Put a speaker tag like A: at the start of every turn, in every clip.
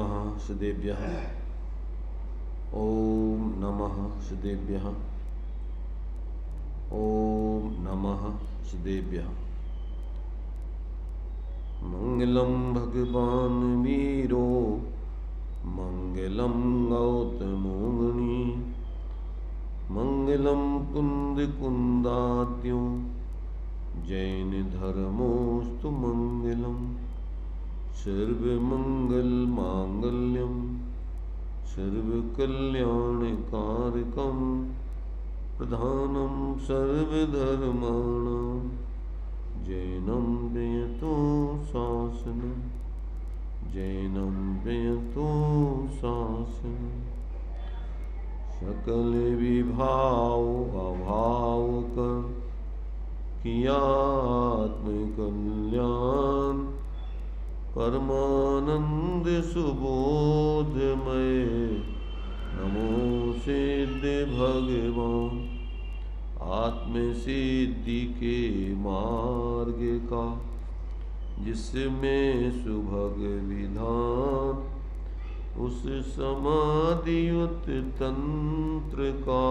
A: नमः श्रीदेव्यः। ओम नमः श्रीदेव्यः। ओम नमः श्रीदेव्यः। मंगलम भगवान वीरो मंगलम गौतमो मुनि मंगलम कुंद कुंदाद्यो जैन धर्मोस्तु मंगलम सर्वमंगल मांगल्यम सर्वकल्याणकारकम प्रधानम सर्वधर्माणां जैनं जयतु शासनम जैनं जयतु शासनम। सकल विभाव अभाव कर किया आत्मकल्याण परमानंद सुबोधमय नमो सिद्ध भगवान। आत्म सिद्धि के मार्ग का जिसमें सुभग विधान उस समाधियुत तंत्र का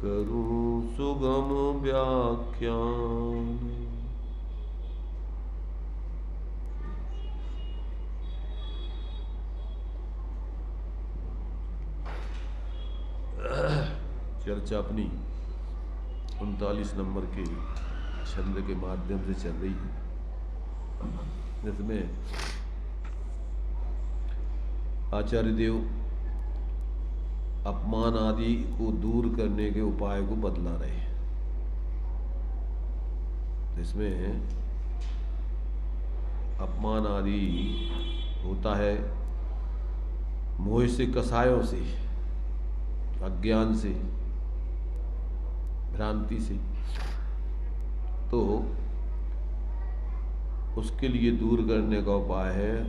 A: करूं सुगम व्याख्यान। चर्चा अपनी 39 नंबर के छंद के माध्यम से चल रही है, जिसमें आचार्य देव अपमान आदि को दूर करने के उपाय को बतला रहे हैं। इसमें अपमान आदि होता है मोह से, कसायों से, अज्ञान से, भ्रांति से। तो उसके लिए दूर करने का उपाय है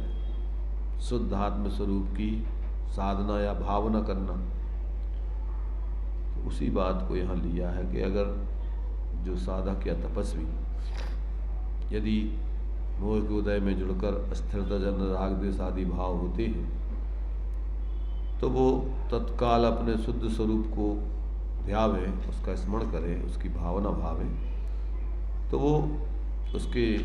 A: शुद्ध आत्म स्वरूप की साधना या भावना करना। तो उसी बात को यहाँ लिया है कि अगर जो साधक या तपस्वी यदि मोह के उदय में जुड़कर अस्थिरता जन राग द्वेष आदि भाव होते हैं तो वो तत्काल अपने शुद्ध स्वरूप को ध्यावे, उसका स्मरण करे, उसकी भावना भावे, तो वो उसके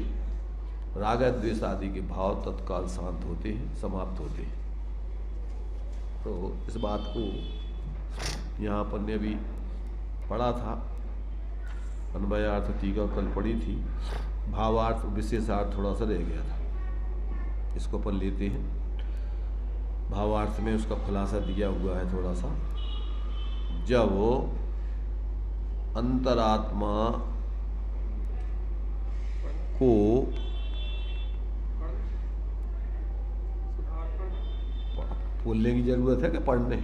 A: राग द्वेष आदि के भाव तत्काल शांत होते हैं, समाप्त होते हैं। तो इस बात को यहाँ पर ने अभी पढ़ा था, अन्वयार्थ टीका कल पढ़ी थी, भावार्थ विशेषार्थ थोड़ा सा रह गया था, इसको अपन लेते हैं। भावार्थ में उसका खुलासा दिया हुआ है थोड़ा सा। जब अंतरात्मा को बोलने की जरूरत है कि पढ़ने?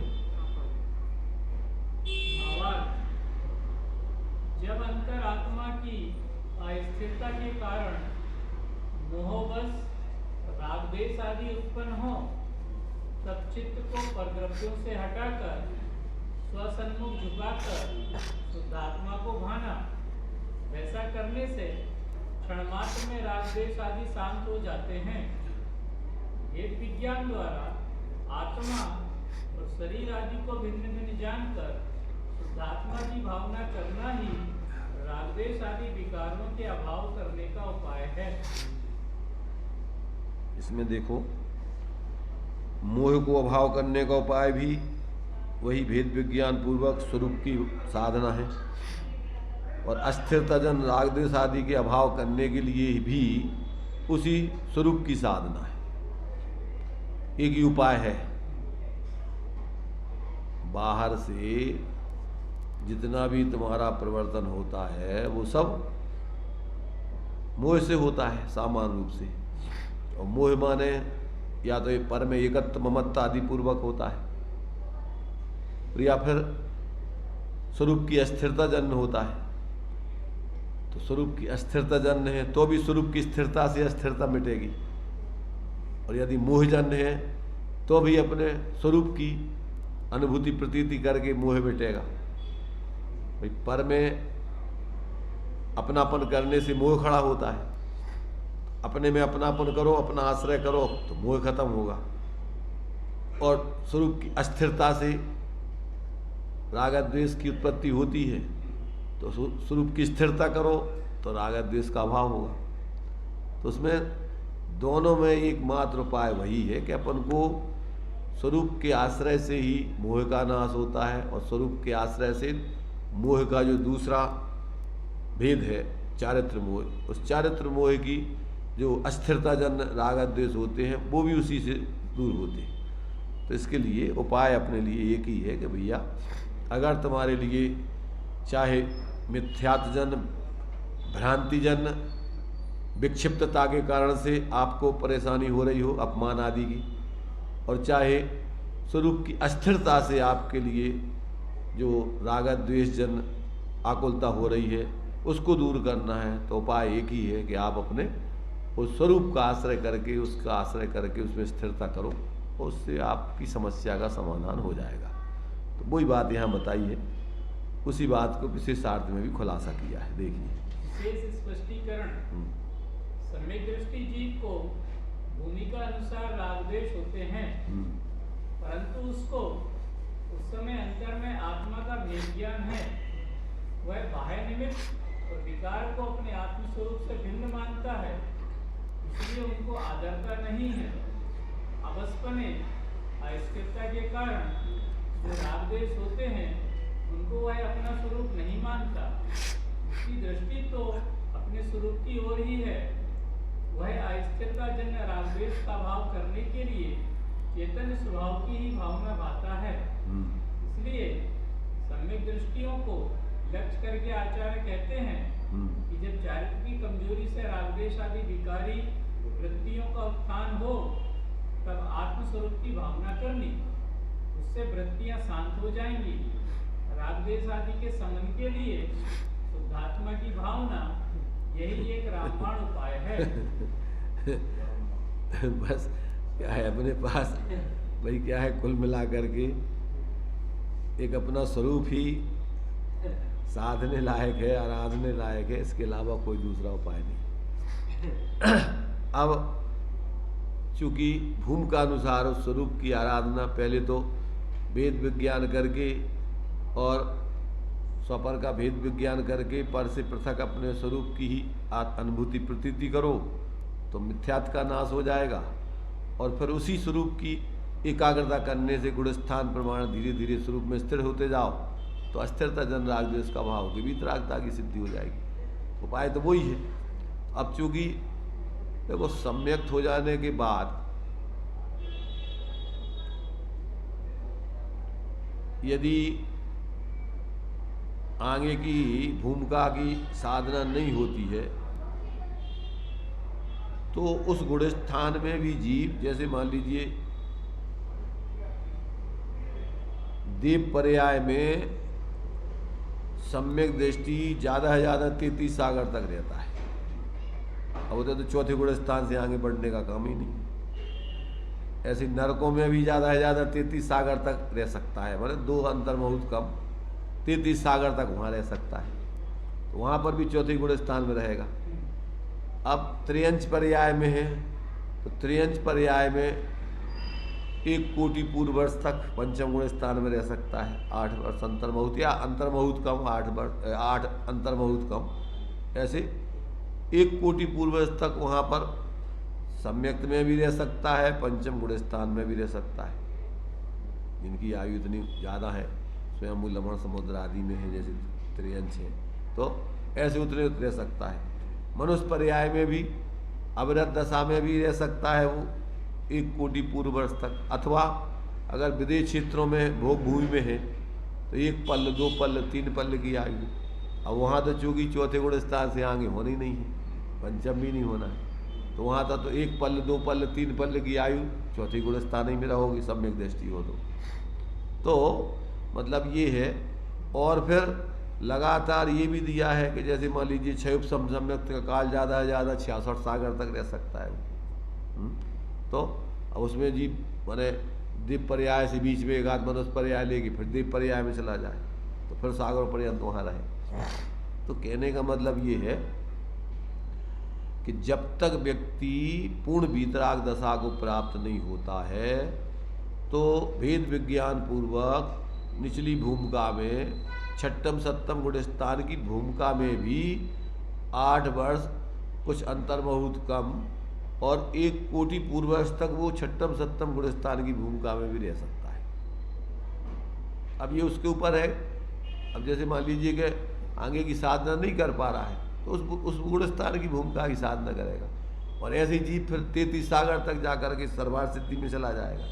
B: जब अंतरात्मा की अस्थिरता के कारण मोहवश राग द्वेष आदि उत्पन्न हो तब चित्त को परद्रव्यों से हटाकर स्वसन्मुख झुकाकर शुद्धात्मा को भाना। वैसा करने से क्षणमात्र में राग द्वेष आदि शांत हो जाते हैं। ये विज्ञान द्वारा आत्मा और शरीर आदि को भिन्न भिन्न जानकर शुद्धात्मा की भावना करना ही राग द्वेष आदि विकारों के अभाव करने का उपाय है।
A: इसमें देखो, मोह को अभाव करने का उपाय भी वही भेद विज्ञान पूर्वक स्वरूप की साधना है, और अस्थिरता जन राग द्वेष आदि के अभाव करने के लिए भी उसी स्वरूप की साधना है। एक ही उपाय है। बाहर से जितना भी तुम्हारा परिवर्तन होता है वो सब मोह से होता है सामान्य रूप से। और मोह माने या तो ये पर में एकत्व ममत्व आदि पूर्वक होता है, या फिर स्वरूप की अस्थिरता जन्य होता है। तो स्वरूप की अस्थिरता जन्य है तो भी स्वरूप की स्थिरता से अस्थिरता मिटेगी, और यदि मोह जन्य है तो भी अपने स्वरूप की अनुभूति प्रतीति करके मोह मिटेगा। भाई पर में अपनापन करने से मोह खड़ा होता है, अपने में अपनापन करो, अपना आश्रय करो तो मोह खत्म होगा। और स्वरूप की अस्थिरता से राग द्वेष की उत्पत्ति होती है। तो स्वरूप की स्थिरता करो तो राग द्वेष का अभाव होगा। तो उसमें दोनों में एकमात्र उपाय वही है कि अपन को स्वरूप के आश्रय से ही मोह का नाश होता है, और स्वरूप के आश्रय से मोह का जो दूसरा भेद है चारित्र मोह, उस चारित्र मोह की जो अस्थिरता जन राग द्वेष होते हैं वो भी उसी से दूर होते हैं। तो इसके लिए उपाय अपने लिए एक ही है कि भैया अगर तुम्हारे लिए चाहे मिथ्यात्वजन भ्रांतिजन विक्षिप्तता के कारण से आपको परेशानी हो रही हो अपमान आदि की, और चाहे स्वरूप की अस्थिरता से आपके लिए जो राग द्वेष जन आकुलता हो रही है उसको दूर करना है, तो उपाय एक ही है कि आप अपने उस स्वरूप का आश्रय करके उसका आश्रय करके उसमें स्थिरता करो, उससे आपकी समस्या का समाधान हो जाएगा। तो वही बात यहाँ बताई है, उसी बात को विशेषार्थ में भी खुलासा किया है। देखिए
B: विशेष स्पष्टीकरण, सम्यक दृष्टि जीव को भूमिका अनुसार राग द्वेष होते हैं, परंतु उसको उस समय अंतर में आत्मा का भेद ज्ञान है। वह बाह्य निमित्त और विकार को अपने आत्म स्वरूप से भिन्न मानता है, इसलिए उनको आदरता नहीं है। अवस्पने अस्थिरता के कारण जो राग द्वेष होते हैं उनको वह अपना स्वरूप नहीं मानता, उसकी दृष्टि तो अपने स्वरूप की ओर ही है। वह अस्थिरता जन्य राग द्वेष का भाव करने के लिए चेतन स्वभाव की ही भावना भाता है। इसलिए सम्यक दृष्टियों को लक्ष्य करके आचार्य कहते हैं कि जब चारित्र की कमजोरी से राग द्वेष आदि विकारी वृत्तियों का उत्थान हो तब आत्मस्वरूप की भावना करनी, उससे वृत्तियां शांत हो जाएंगी। राग द्वेष आदि के शमन के लिए शुद्धात्मा की भावना यही एक रामबाण उपाय है।
A: बस क्या है अपने पास भाई, क्या है कुल मिला करके एक अपना स्वरूप ही साधने लायक है, आराधने लायक है, इसके अलावा कोई दूसरा उपाय नहीं। अब चूंकि भूमि का अनुसार उस स्वरूप की आराधना पहले तो वेद विज्ञान करके और स्वपर का भेद विज्ञान करके पर से पृथक अपने स्वरूप की ही अनुभूति प्रतीति करो तो मिथ्यात्व का नाश हो जाएगा, और फिर उसी स्वरूप की एकाग्रता करने से गुणस्थान प्रमाण धीरे धीरे स्वरूप में स्थिर होते जाओ तो अस्थिरता जन राग द्वेष का भाव की वितरागता की सिद्धि हो जाएगी। उपाय तो वही है। अब चूंकि देखो सम्यक्त हो जाने के बाद यदि आगे की भूमिका की साधना नहीं होती है तो उस गुण स्थान में भी जीव, जैसे मान लीजिए दीप पर्याय में सम्यक दृष्टि ज़्यादा से ज़्यादा 33 सागर तक रहता है। अब उधर तो चौथे गुण स्थान से आगे बढ़ने का काम ही नहीं। ऐसे नरकों में भी ज़्यादा से ज़्यादा 33 सागर तक रह सकता है, मतलब 2 अंतर्मुहूर्त कम 33 सागर तक वहाँ रह सकता है, तो वहाँ पर भी चौथे गुण स्थान में रहेगा। अब त्रियंच पर्याय में है तो त्रियंच पर्याय में 1 कोटि पूर्व वर्ष तक पंचम गुण स्थान में रह सकता है। 8 वर्ष अंतर्मुहूर्त या अंतर्मुहूर्त कम 8 अंतर्मुहूर्त कम, ऐसे 1 कोटि पूर्व वर्ष तक वहाँ पर सम्यक्त में भी रह सकता है, पंचम गुण स्थान में भी रह सकता है। जिनकी आयु इतनी ज़्यादा है, स्वयं लवण समुद्र आदि में है जैसे त्रियंच है, तो ऐसे उतने रह सकता है। मनुष्य पर्याय में भी अविरत दशा में भी रह सकता है वो 1 कोटि पूर्व वर्ष तक, अथवा अगर विदेश क्षेत्रों में भोग भूमि में है तो 1 पल्ल 2 पल्ल 3 पल्ल की आयु। अब वहाँ तो चूँकि चौथे गुण स्थान से आगे होना ही नहीं है, पंचम भी नहीं होना है, तो वहाँ था तो 1 पल्ल 2 पल्ल 3 पल्ल की आयु चौथे गुण स्थान ही में रहोगी सम्यक दृष्टि हो तो मतलब ये है। और फिर लगातार ये भी दिया है कि जैसे मान लीजिए क्षय सम्यक का काल ज़्यादा से ज़्यादा 66 सागर तक रह सकता है। तो अब उसमें जी माने दीप पर्याय से बीच में एक आध मनुष्य पर्याय लेगी, फिर दीप पर्याय में चला जाए तो फिर सागर पर्यंत वहाँ रहे। तो कहने का मतलब ये है कि जब तक व्यक्ति पूर्ण वीतराग दशा को प्राप्त नहीं होता है तो भेद विज्ञान पूर्वक निचली भूमिका में छठम सप्तम गुणस्थान की भूमिका में भी 8 वर्ष कुछ अंतर्मुहूर्त कम और 1 कोटि पूर्वर्ष तक वो छठम सप्तम गुणस्थान की भूमिका में भी रह सकता है। अब ये उसके ऊपर है। अब जैसे मान लीजिए कि आगे की साधना नहीं कर पा रहा है तो उस गुणस्थान की भूमिका की साधना करेगा, और ऐसे ही जीव फिर 33 सागर तक जाकर के सर्वार्थ सिद्धि में चला जाएगा।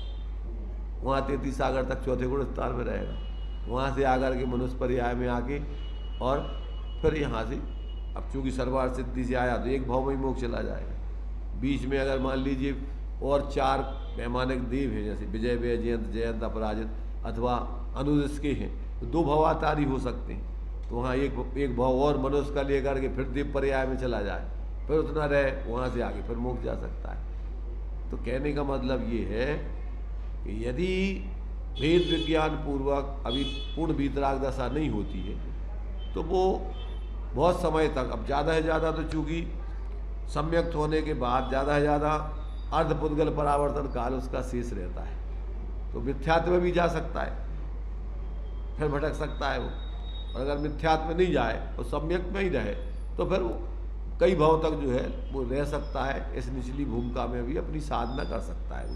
A: वहाँ 33 सागर तक चौथे गुणस्थान में रहेगा, वहाँ से आकर के मनुष्य पर्याय में आके और फिर यहाँ से अब चूँकि सर्वार्थ सिद्धि से आया तो एक भाव में ही मोक्ष चला जाएगा। बीच में अगर मान लीजिए और 4 वैमानिक देव हैं, जैसे विजय वैजयंत जयंत अपराजित अथवा अनुदिश के हैं, तो 2 भवातारी हो सकते हैं। तो वहाँ एक भाव और मनुष्य का लेकर के फिर देव पर्याय में चला जाए, फिर उतना रहे, वहाँ से आगे फिर मोक्ष जा सकता है। तो कहने का मतलब ये है कि यदि भेद विज्ञान पूर्वक अभी पूर्ण वीतराग दशा नहीं होती है तो वो बहुत समय तक, अब ज़्यादा से ज़्यादा तो चूँकि सम्यक्त होने के बाद ज़्यादा से ज़्यादा अर्धपुद्गल परावर्तन काल उसका शेष रहता है, तो मिथ्यात्व में भी जा सकता है, फिर भटक सकता है वो। और अगर मिथ्यात्व में नहीं जाए और सम्यक में ही रहे तो फिर वो कई भाव तक जो है वो रह सकता है। इस निचली भूमिका में भी अपनी साधना कर सकता है वो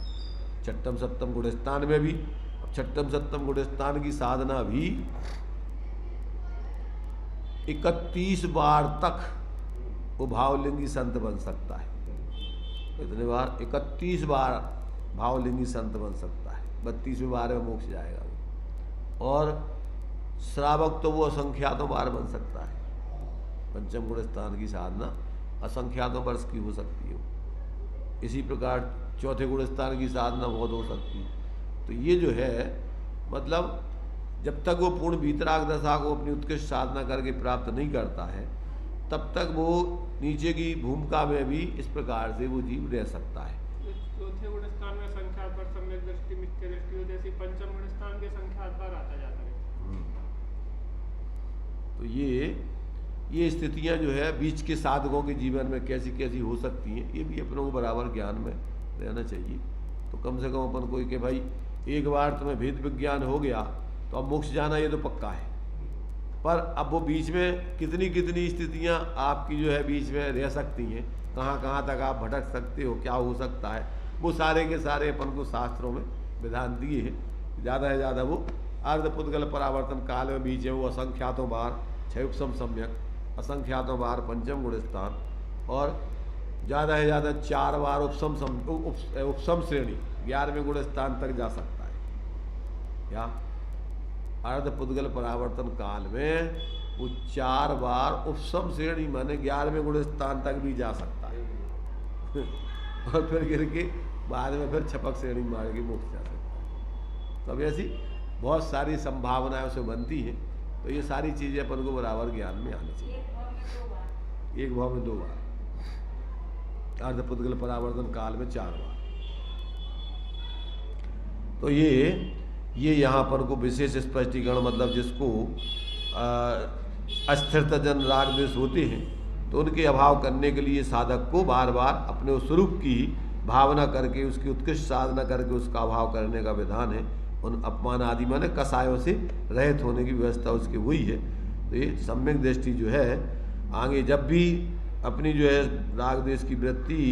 A: छठम सप्तम गुणस्थान में भी। छठम सप्तम गुणस्थान की साधना भी 31 बार तक वो भावलिंगी संत बन सकता है। कितने बार? 31 बार भावलिंगी संत बन सकता है। 32वें बार में मोक्ष जाएगा वो। और श्रावक तो वो असंख्यातों बार बन सकता है। पंचम गुणस्थान की साधना असंख्यातों वर्ष की हो सकती है। इसी प्रकार चौथे गुणस्थान की साधना बहुत हो सकती है। तो ये जो है मतलब जब तक वो पूर्ण वीतराग दशा को अपनी उत्कृष्ट साधना करके प्राप्त नहीं करता है तब तक वो नीचे की भूमिका में भी इस प्रकार से वो जीव रह सकता है।
C: चौथे गुणस्थान में संख्यात पर सम्यक दृष्टि मिथ्या दृष्टि जैसी पंचम गुणस्थान के संख्यात पर आता जाता है।
A: तो ये स्थितियां जो है बीच के साधकों के जीवन में कैसी कैसी हो सकती हैं, ये भी अपनों को बराबर ज्ञान में रहना चाहिए। तो कम से कम अपन को कि भाई एक बार तुम्हें भेद विज्ञान हो गया तो अब मोक्ष जाना ये तो पक्का है, पर अब वो बीच में कितनी कितनी स्थितियां आपकी जो है बीच में रह सकती हैं, कहाँ कहाँ तक आप भटक सकते हो, क्या हो सकता है, वो सारे के सारे अपन को शास्त्रों में विधान दिए हैं। ज़्यादा से ज़्यादा वो अर्धपुद्गल परावर्तन काल में बीच है वो असंख्यातों बार 6 उपसम सम्यक, असंख्यातों बार पंचम गुणस्थान, और ज़्यादा से ज़्यादा 4 बार उपसम श्रेणी 11वें गुणस्थान तक जा सकता है। या अर्धपुद्गल परावर्तन काल में वो 4 बार उपसम श्रेणी माने 11वें गुणस्थान तक भी जा सकता है और फिर गिर के बाद में फिर छपक श्रेणी मार के मोक्ष जा सकता है। तो अब ऐसी बहुत सारी संभावनाएं उसे बनती हैं। तो ये सारी चीज़ें अपन को बराबर ज्ञान में आनी चाहिए। एक भाव में 2 बार, अर्धपुद्गल परावर्तन काल में 4 बार। तो ये यहाँ पर को विशेष स्पष्टीकरण, मतलब जिसको अस्थिरता जन राग द्वेष होते हैं तो उनके अभाव करने के लिए साधक को बार बार अपने उस स्वरूप की भावना करके उसकी उत्कृष्ट साधना करके उसका अभाव करने का विधान है। उन अपमान आदि माने कसायों से रहित होने की व्यवस्था उसकी हुई है। तो ये सम्यक दृष्टि जो है आगे जब भी अपनी जो है राग द्वेष की वृत्ति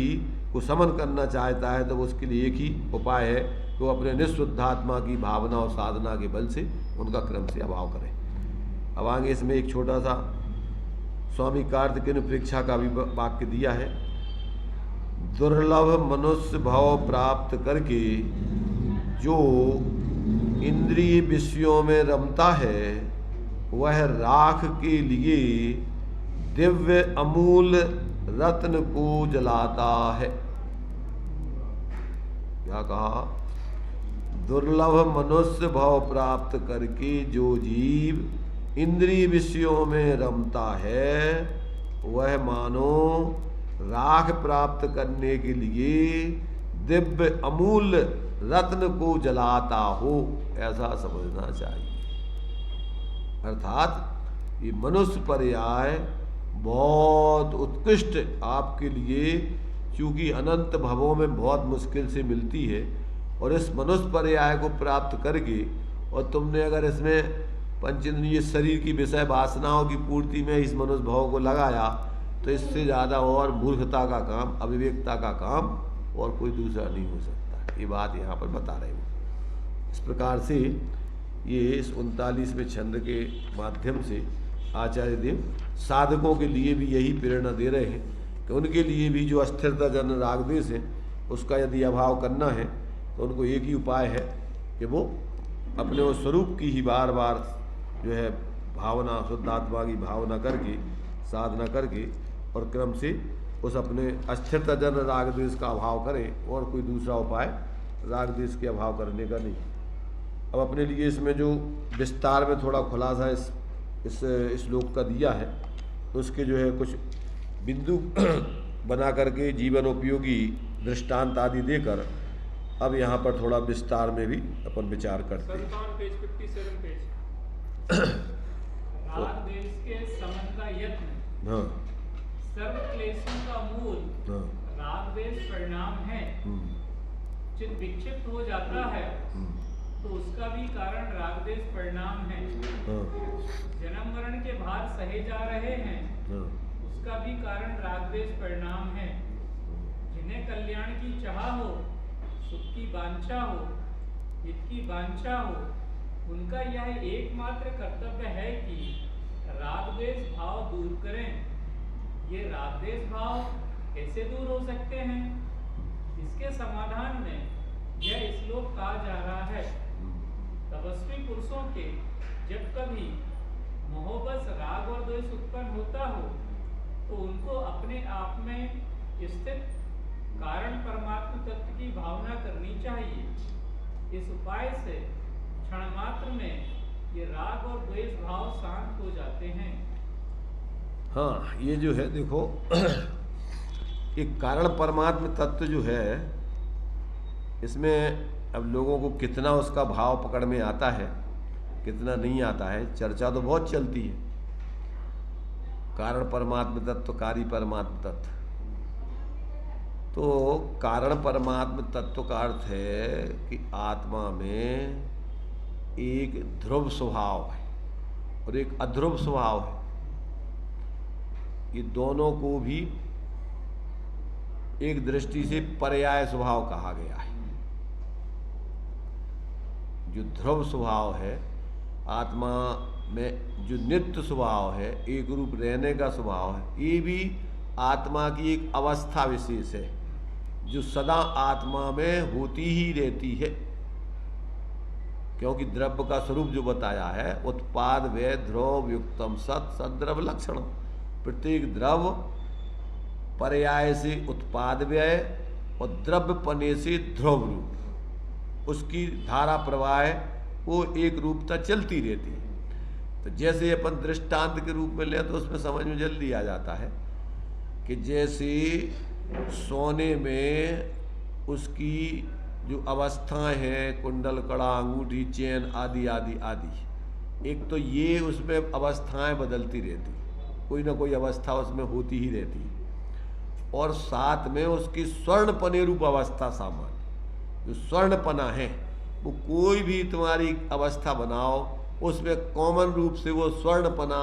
A: को समन करना चाहता है तो उसके लिए एक ही उपाय है कि वो अपने निःशुद्धात्मा की भावना और साधना के बल से उनका क्रम से अभाव करें। अब आगे इसमें एक छोटा सा स्वामी कार्तिकेय परीक्षा का भी वाक्य दिया है। दुर्लभ मनुष्य भाव प्राप्त करके जो इंद्रिय विषयों में रमता है वह राख के लिए दिव्य अमूल रत्न को जलाता है। क्या कहा? दुर्लभ मनुष्य भाव प्राप्त करके जो जीव इंद्रिय विषयों में रमता है वह मानो राख प्राप्त करने के लिए दिव्य अमूल रत्न को जलाता हो, ऐसा समझना चाहिए। अर्थात ये मनुष्य पर्याय बहुत उत्कृष्ट आपके लिए, चूँकि अनंत भवों में बहुत मुश्किल से मिलती है, और इस मनुष्य पर्याय को प्राप्त करके और तुमने अगर इसमें पंचेंद्रिय शरीर की विषय वासनाओं की पूर्ति में इस मनुष्य भाव को लगाया तो इससे ज़्यादा और मूर्खता का काम, अविवेकता का काम और कोई दूसरा नहीं हो सकता। ये बात यहाँ पर बता रहे हैं। इस प्रकार से ये इस 39वें छंद के माध्यम से आचार्य देव साधकों के लिए भी यही प्रेरणा दे रहे हैं कि उनके लिए भी जो अस्थिरता जन राग द्वेष है उसका यदि अभाव करना है तो उनको एक ही उपाय है कि वो अपने उस स्वरूप की ही बार बार जो है भावना, शुद्ध आत्मा की भावना करके, साधना करके और क्रम से उस अपने अस्थिरता जन राग द्वेष का अभाव करें और कोई दूसरा उपाय राग द्वेष के अभाव करने का नहीं। अब अपने लिए इसमें जो विस्तार में थोड़ा खुलासा इस श्लोक का दिया है तो उसके जो है कुछ बिंदु बना करके जीवन उपयोगी दृष्टांत आदि देकर अब यहाँ पर थोड़ा विस्तार में भी अपन विचार करते हैं।
B: राग द्वेष के समन का यत्न
A: हाँ
B: सर्व क्लेशों का मूल
A: हाँ
B: राग द्वेष परिणाम है। चित्त विक्षिप्त हो जाता है तो उसका भी कारण राग द्वेष परिणाम है। जन्म मरण के भार सहे जा रहे हैं उसका भी कारण राग द्वेष परिणाम है। जिन्हें कल्याण की चाह हो, सुख की वांछा हो, हित की वांछा हो, उनका यह एकमात्र कर्तव्य है कि राग द्वेष भाव दूर करें। ये राग द्वेष भाव कैसे दूर हो सकते हैं? इसके समाधान में यह श्लोक कहा जा रहा है। तपस्वी पुरुषों के जब कभी मोहबस राग और द्वेष उत्पन्न होता हो तो उनको अपने आप में स्थित कारण परमात्मा तत्व की भावना करनी चाहिए। इस उपाय से क्षण मात्र में ये राग और द्वेष भाव शांत हो जाते हैं।
A: हाँ, ये जो है देखो एक कारण परमात्मा तत्व जो है इसमें अब लोगों को कितना उसका भाव पकड़ में आता है, कितना नहीं आता है, चर्चा तो बहुत चलती है। कारण परमात्मा तत्व, कारी परमात्मा तत्व। तो कारण परमात्मा तत्व का अर्थ है कि आत्मा में एक ध्रुव स्वभाव है और एक अध्रुव स्वभाव है। ये दोनों को भी एक दृष्टि से पर्याय स्वभाव कहा गया है। जो ध्रुव स्वभाव है आत्मा में, जो नित्य स्वभाव है, एक रूप रहने का स्वभाव है, ये भी आत्मा की एक अवस्था विशेष है जो सदा आत्मा में होती ही रहती है। क्योंकि द्रव्य का स्वरूप जो बताया है, उत्पाद व्यय ध्रुव युक्तम सत सद्रव्य लक्षण। प्रत्येक द्रव्य पर्याय से उत्पाद व्यय और द्रव्य पने से ध्रुव रूप, उसकी धारा प्रवाह वो एक रूपता चलती रहती है। तो जैसे अपन दृष्टांत के रूप में लें तो उसमें समझ में जल्दी आ जाता है कि जैसे सोने में उसकी जो अवस्थाएं हैं, कुंडल, कड़ा, अंगूठी, चैन आदि आदि आदि, एक तो ये उसमें अवस्थाएं बदलती रहती, कोई ना कोई अवस्था उसमें होती ही रहती है। और साथ में उसकी स्वर्णपने रूप अवस्था सामान्य, जो स्वर्णपना है वो कोई भी तुम्हारी अवस्था बनाओ उसमें कॉमन रूप से वो स्वर्णपना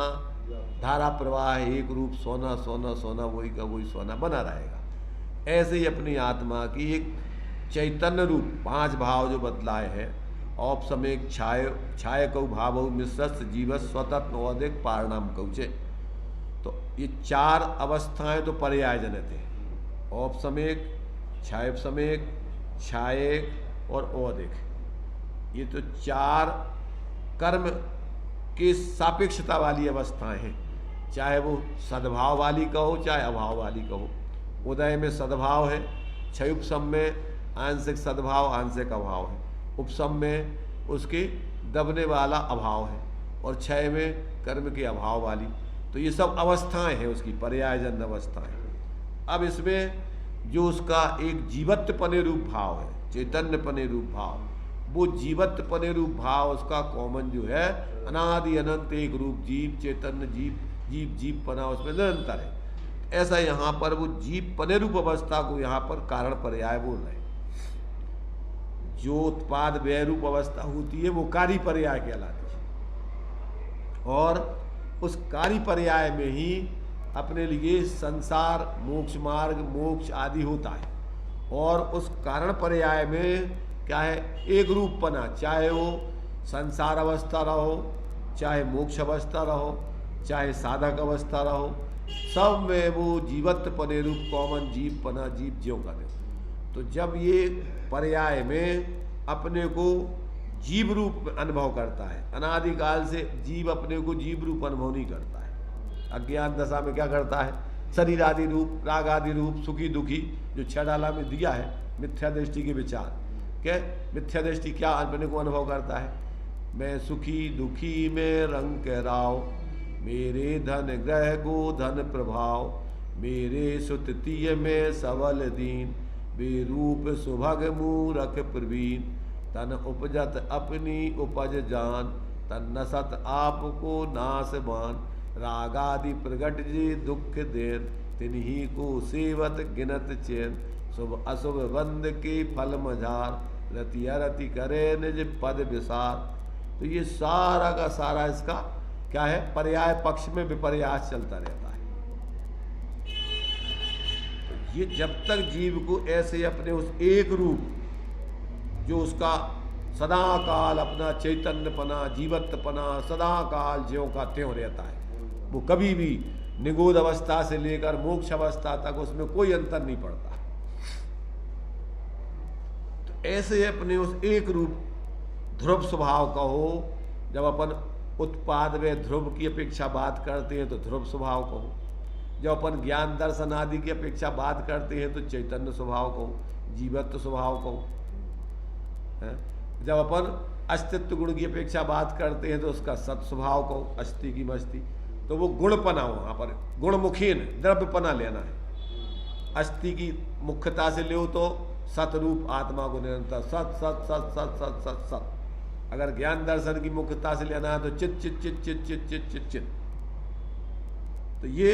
A: धारा प्रवाह एक रूप सोना सोना सोना वही का वही सोना बना रहेगा। ऐसे ही अपनी आत्मा की एक चैतन्य रूप, 5 भाव जो बतलाए हैं, औपसमेक छाय छाय कौ भाव मिश्रस्त जीवत स्वतः नवोदिक पारणाम कौचे। तो ये 4 अवस्थाएं तो पर्याय जनित हैं। औपसमेक, छायोपसमेक, छायक और औदिक, ये तो 4 कर्म की सापेक्षता वाली अवस्थाएं हैं। चाहे वो सद्भाव वाली कहो चाहे अभाव वाली कहो। उदय में सद्भाव है, क्षयोपशम में आंशिक सद्भाव आंशिक अभाव है, उपशम में उसके दबने वाला अभाव है और क्षय में कर्म के अभाव वाली। तो ये सब अवस्थाएं हैं उसकी, पर्यायजन अवस्थाएं। अब इसमें जो उसका एक जीवत्वपने रूप भाव है, चैतन्यपने रूप भाव, वो जीवत्वपने रूप भाव उसका कॉमन जो है अनादि अनंत एक रूप जीव, चैतन्य जीव, जीव जीवपना उसमें निरंतर है। ऐसा यहाँ पर वो जीव पने रूप अवस्था को यहाँ पर कारण पर्याय बोल रहे हैं। जो उत्पाद व्यय रूप अवस्था होती है वो कार्य पर्याय कहलाती है, और उस कार्य पर्याय में ही अपने लिए संसार, मोक्ष मार्ग, मोक्ष आदि होता है। और उस कारण पर्याय में क्या है, एक रूपपना, चाहे वो संसार अवस्था रहो, चाहे मोक्ष अवस्था रहो, चाहे साधक अवस्था रहो, सब में वो जीवत्वपने रूप कॉमन जीवपना, जीव ज्यों का दे। तो जब ये पर्याय में अपने को जीव रूप अनुभव करता है, अनादिकाल से जीव अपने को जीव रूप अनुभव नहीं करता है। अज्ञान दशा में क्या करता है, शरीर आदि रूप, राग आदि रूप, सुखी दुखी जो छह डाला में दिया है, मिथ्या दृष्टि के विचार, क्या मिथ्या दृष्टि क्या अपने को अनुभव करता है, मैं सुखी दुखी में रंग कह राव, मेरे धन ग्रह को धन प्रभाव, मेरे सुततीय में सबल दीन, बेरूप सुभग मूरख प्रवीण, तन उपजत अपनी उपज जान, तन नसत आपको नाश मान, रागादि प्रगट जे दुख देन, तिन्ही को सेवत गिनत चैन, शुभ अशुभ बंद के फल मझार, रति अरति करे निज पद विसार। तो ये सारा का सारा इसका क्या है, पर्याय पक्ष में विपर्यास चलता रहता है। तो ये जब तक जीव को ऐसे अपने उस एक रूप जो उसका सदा काल अपना चैतन्यपना, जीवत्वपना सदा काल ज्यों का त्यों रहता है, वो कभी भी निगोध अवस्था से लेकर मोक्ष अवस्था तक उसमें कोई अंतर नहीं पड़ता। तो ऐसे अपने उस एक रूप ध्रुव स्वभाव का हो, जब अपन उत्पाद व ध्रुव की अपेक्षा बात करते हैं तो ध्रुव स्वभाव को हो, जब अपन ज्ञान दर्शन आदि की अपेक्षा बात करते हैं तो चैतन्य स्वभाव को, जीवत्व स्वभाव को, जब अपन अस्तित्व गुण की अपेक्षा बात करते हैं तो उसका सत स्वभाव को, अस्थि की मस्ती, तो वो गुणपना हो, वहाँ पर गुणमुखीन द्रव्यपना लेना है। अस्थि की मुख्यता से ले तो सतरूप आत्मा को निरंतर सत सत सत सत सत सत सत। अगर ज्ञान दर्शन की मुख्यता से लेना है तो चित चित चित चित चित चित चित चित। तो ये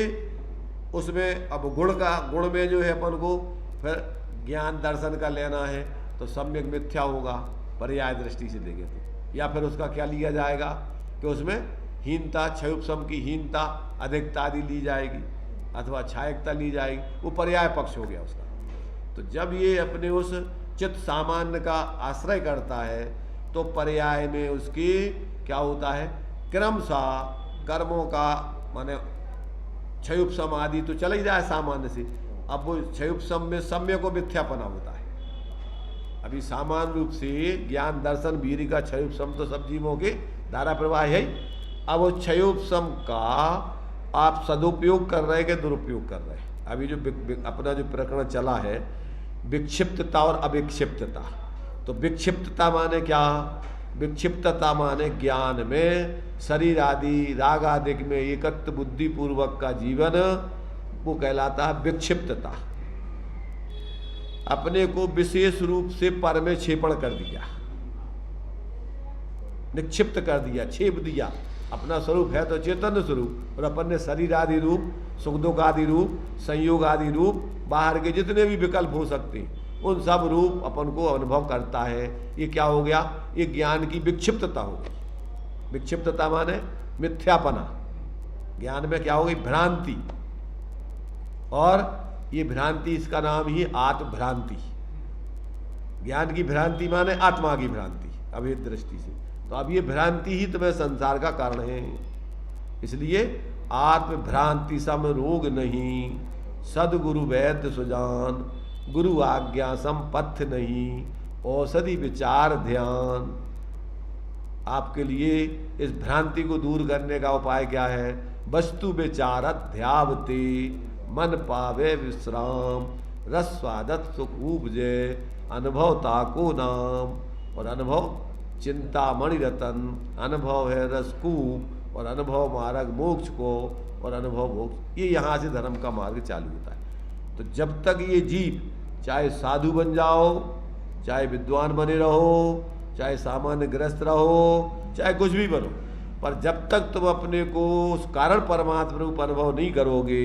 A: उसमें अब गुण में जो है अपन को फिर ज्ञान दर्शन का लेना है तो सम्यक मिथ्या होगा पर्याय दृष्टि से देखें तो, या फिर उसका क्या लिया जाएगा कि उसमें हीनता, क्षयोपशम की हीनता, अधिकता आदि ली जाएगी अथवा छायकता ली जाएगी, वो पर्याय पक्ष हो गया उसका। तो जब ये अपने उस चित्त सामान्य का आश्रय करता है तो पर्याय में उसकी क्या होता है, क्रमशः कर्मों का माने क्षयोपशम आदि तो चला ही जाए सामान्य से, अब वो क्षयोपशम में सम्य को मिथ्यापना होता है। अभी सामान्य रूप से ज्ञान दर्शन वीर का क्षयोपशम तो सब जीवों के धारा प्रवाह है। अब वो क्षयोपशम का आप सदुपयोग कर रहे हैं कि दुरुपयोग कर रहे हैं। अभी जो अपना जो प्रकरण चला है विक्षिप्तता और अविक्षिप्तता, तो विक्षिप्तता माने क्या, विक्षिप्तता माने ज्ञान में शरीर आदि राग आदि में एकत्व बुद्धि पूर्वक का जीवन, वो कहलाता है विक्षिप्तता। अपने को विशेष रूप से पर में क्षेपण कर दिया, निक्षिप्त कर दिया, छेप दिया। अपना स्वरूप है तो चैतन्य स्वरूप, और अपन ने शरीर आदि रूप, सुख दुख आदि रूप, संयोग आदि रूप, बाहर के जितने भी विकल्प हो सकते हैं उन सब रूप अपन को अनुभव करता है। ये क्या हो गया, ये ज्ञान की विक्षिप्तता हो गई। विक्षिप्तता माने मिथ्यापना, ज्ञान में क्या हो गई, भ्रांति, और ये भ्रांति इसका नाम ही आत्मभ्रांति। ज्ञान की भ्रांति माने आत्मा की भ्रांति अभेद दृष्टि से। तो अब ये भ्रांति ही तुम्हें संसार का कारण है। इसलिए आत्मभ्रांति सम रोग नहीं, सदगुरु वैद्य सुजान, गुरु आज्ञा संपथ नहीं, औषधि विचार ध्यान। आपके लिए इस भ्रांति को दूर करने का उपाय क्या है, वस्तु विचार ध्यावते, मन पावे विश्राम, रस्वादत सुख उपजे, अनुभव ताको नाम। और अनुभव चिंतामणि रतन, अनुभव है रसकूप, और अनुभव मार्ग मोक्ष को, और अनुभव मोक्ष। ये यहाँ से धर्म का मार्ग चालू होता है। तो जब तक ये जीव चाहे साधु बन जाओ, चाहे विद्वान बने रहो, चाहे सामान्य ग्रस्त रहो, चाहे कुछ भी बनो, पर जब तक तुम अपने को उस कारण परमात्मा रूप अनुभव नहीं करोगे,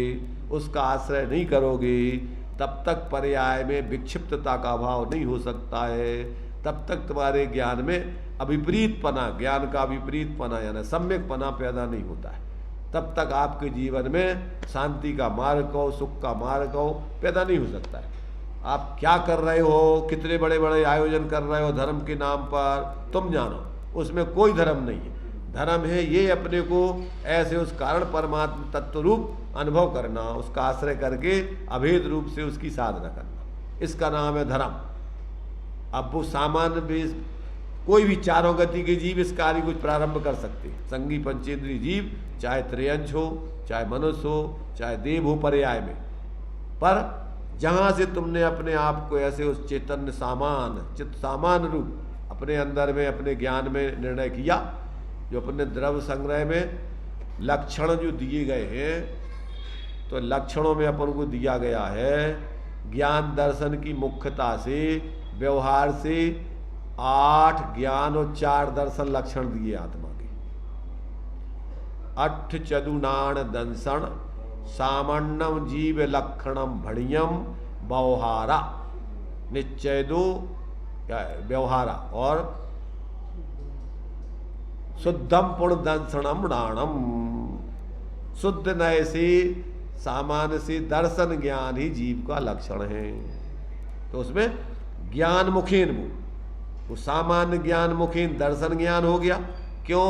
A: उसका आश्रय नहीं करोगे, तब तक पर्याय में विक्षिप्तता का अभाव नहीं हो सकता है, तब तक तुम्हारे ज्ञान में अविपरीतपना, ज्ञान का विपरीतपना यानी सम्यकपना पैदा नहीं होता है। तब तक आपके जीवन में शांति का मार्ग हो, सुख का मार्ग हो पैदा नहीं हो सकता है। आप क्या कर रहे हो, कितने बड़े बड़े आयोजन कर रहे हो धर्म के नाम पर, तुम जानो, उसमें कोई धर्म नहीं है। धर्म है ये अपने को ऐसे उस कारण परमात्मा तत्व रूप अनुभव करना, उसका आश्रय करके अभेद रूप से उसकी साधना करना, इसका नाम है धर्म। अब वो सामान्य बेस कोई भी चारों गति के जीव इस कार्य को प्रारंभ कर सकते हैं। संगी पंचेंद्रीय जीव, चाहे त्रयंश हो, चाहे मनुष्य हो, चाहे देव हो पर्याय में, पर जहाँ से तुमने अपने आप को ऐसे उस चैतन्य सामान, चित्त सामान रूप अपने अंदर में, अपने ज्ञान में निर्णय किया, जो अपने द्रव्य संग्रह में लक्षण जो दिए गए हैं, तो लक्षणों में अपन को दिया गया है ज्ञान दर्शन की मुख्यता से, व्यवहार से 8 ज्ञान और 4 दर्शन लक्षण दिए आत्मा के। 8 चतुनाण दंसन सामान्यम जीव लक्षणम भणियम व्यवहारा, निश्चय दो व्यवहारा, और शुद्धम पुण्य दंसनम डाणम, शुद्ध नय से सामान्य से दर्शन ज्ञान ही जीव का लक्षण है। तो उसमें ज्ञान मुखेन वो सामान्य ज्ञान मुखेन दर्शन ज्ञान हो गया। क्यों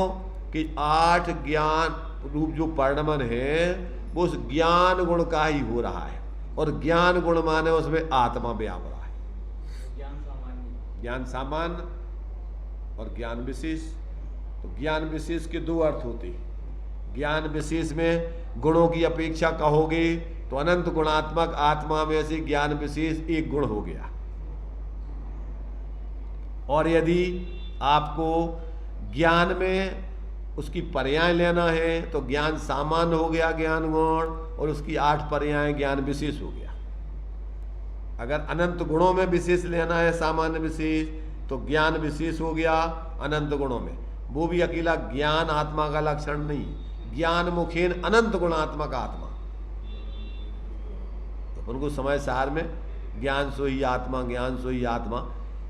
A: कि 8 ज्ञान रूप जो परिणमन है वो उस ज्ञान गुण का ही हो रहा है, और ज्ञान गुण माने उसमें आत्मा व्याप रहा है। ज्ञान सामान्य और ज्ञान विशेष। तो ज्ञान विशेष के 2 अर्थ होते हैं। ज्ञान विशेष में गुणों की अपेक्षा कहोगे तो अनंत गुणात्मक आत्मा में से ज्ञान विशेष एक गुण हो गया, और यदि आपको ज्ञान में उसकी पर्याय लेना है तो ज्ञान सामान्य हो गया ज्ञान गुण, और उसकी 8 पर्याय ज्ञान विशेष हो गया। अगर अनंत गुणों में विशेष लेना है सामान्य विशेष, तो ज्ञान विशेष हो गया अनंत गुणों में। वो भी अकेला ज्ञान आत्मा का लक्षण नहीं, ज्ञान मुखेन अनंत गुणात्मक आत्मा। तो उनको समय सार में ज्ञान सो ही आत्मा, ज्ञान सो ही आत्मा,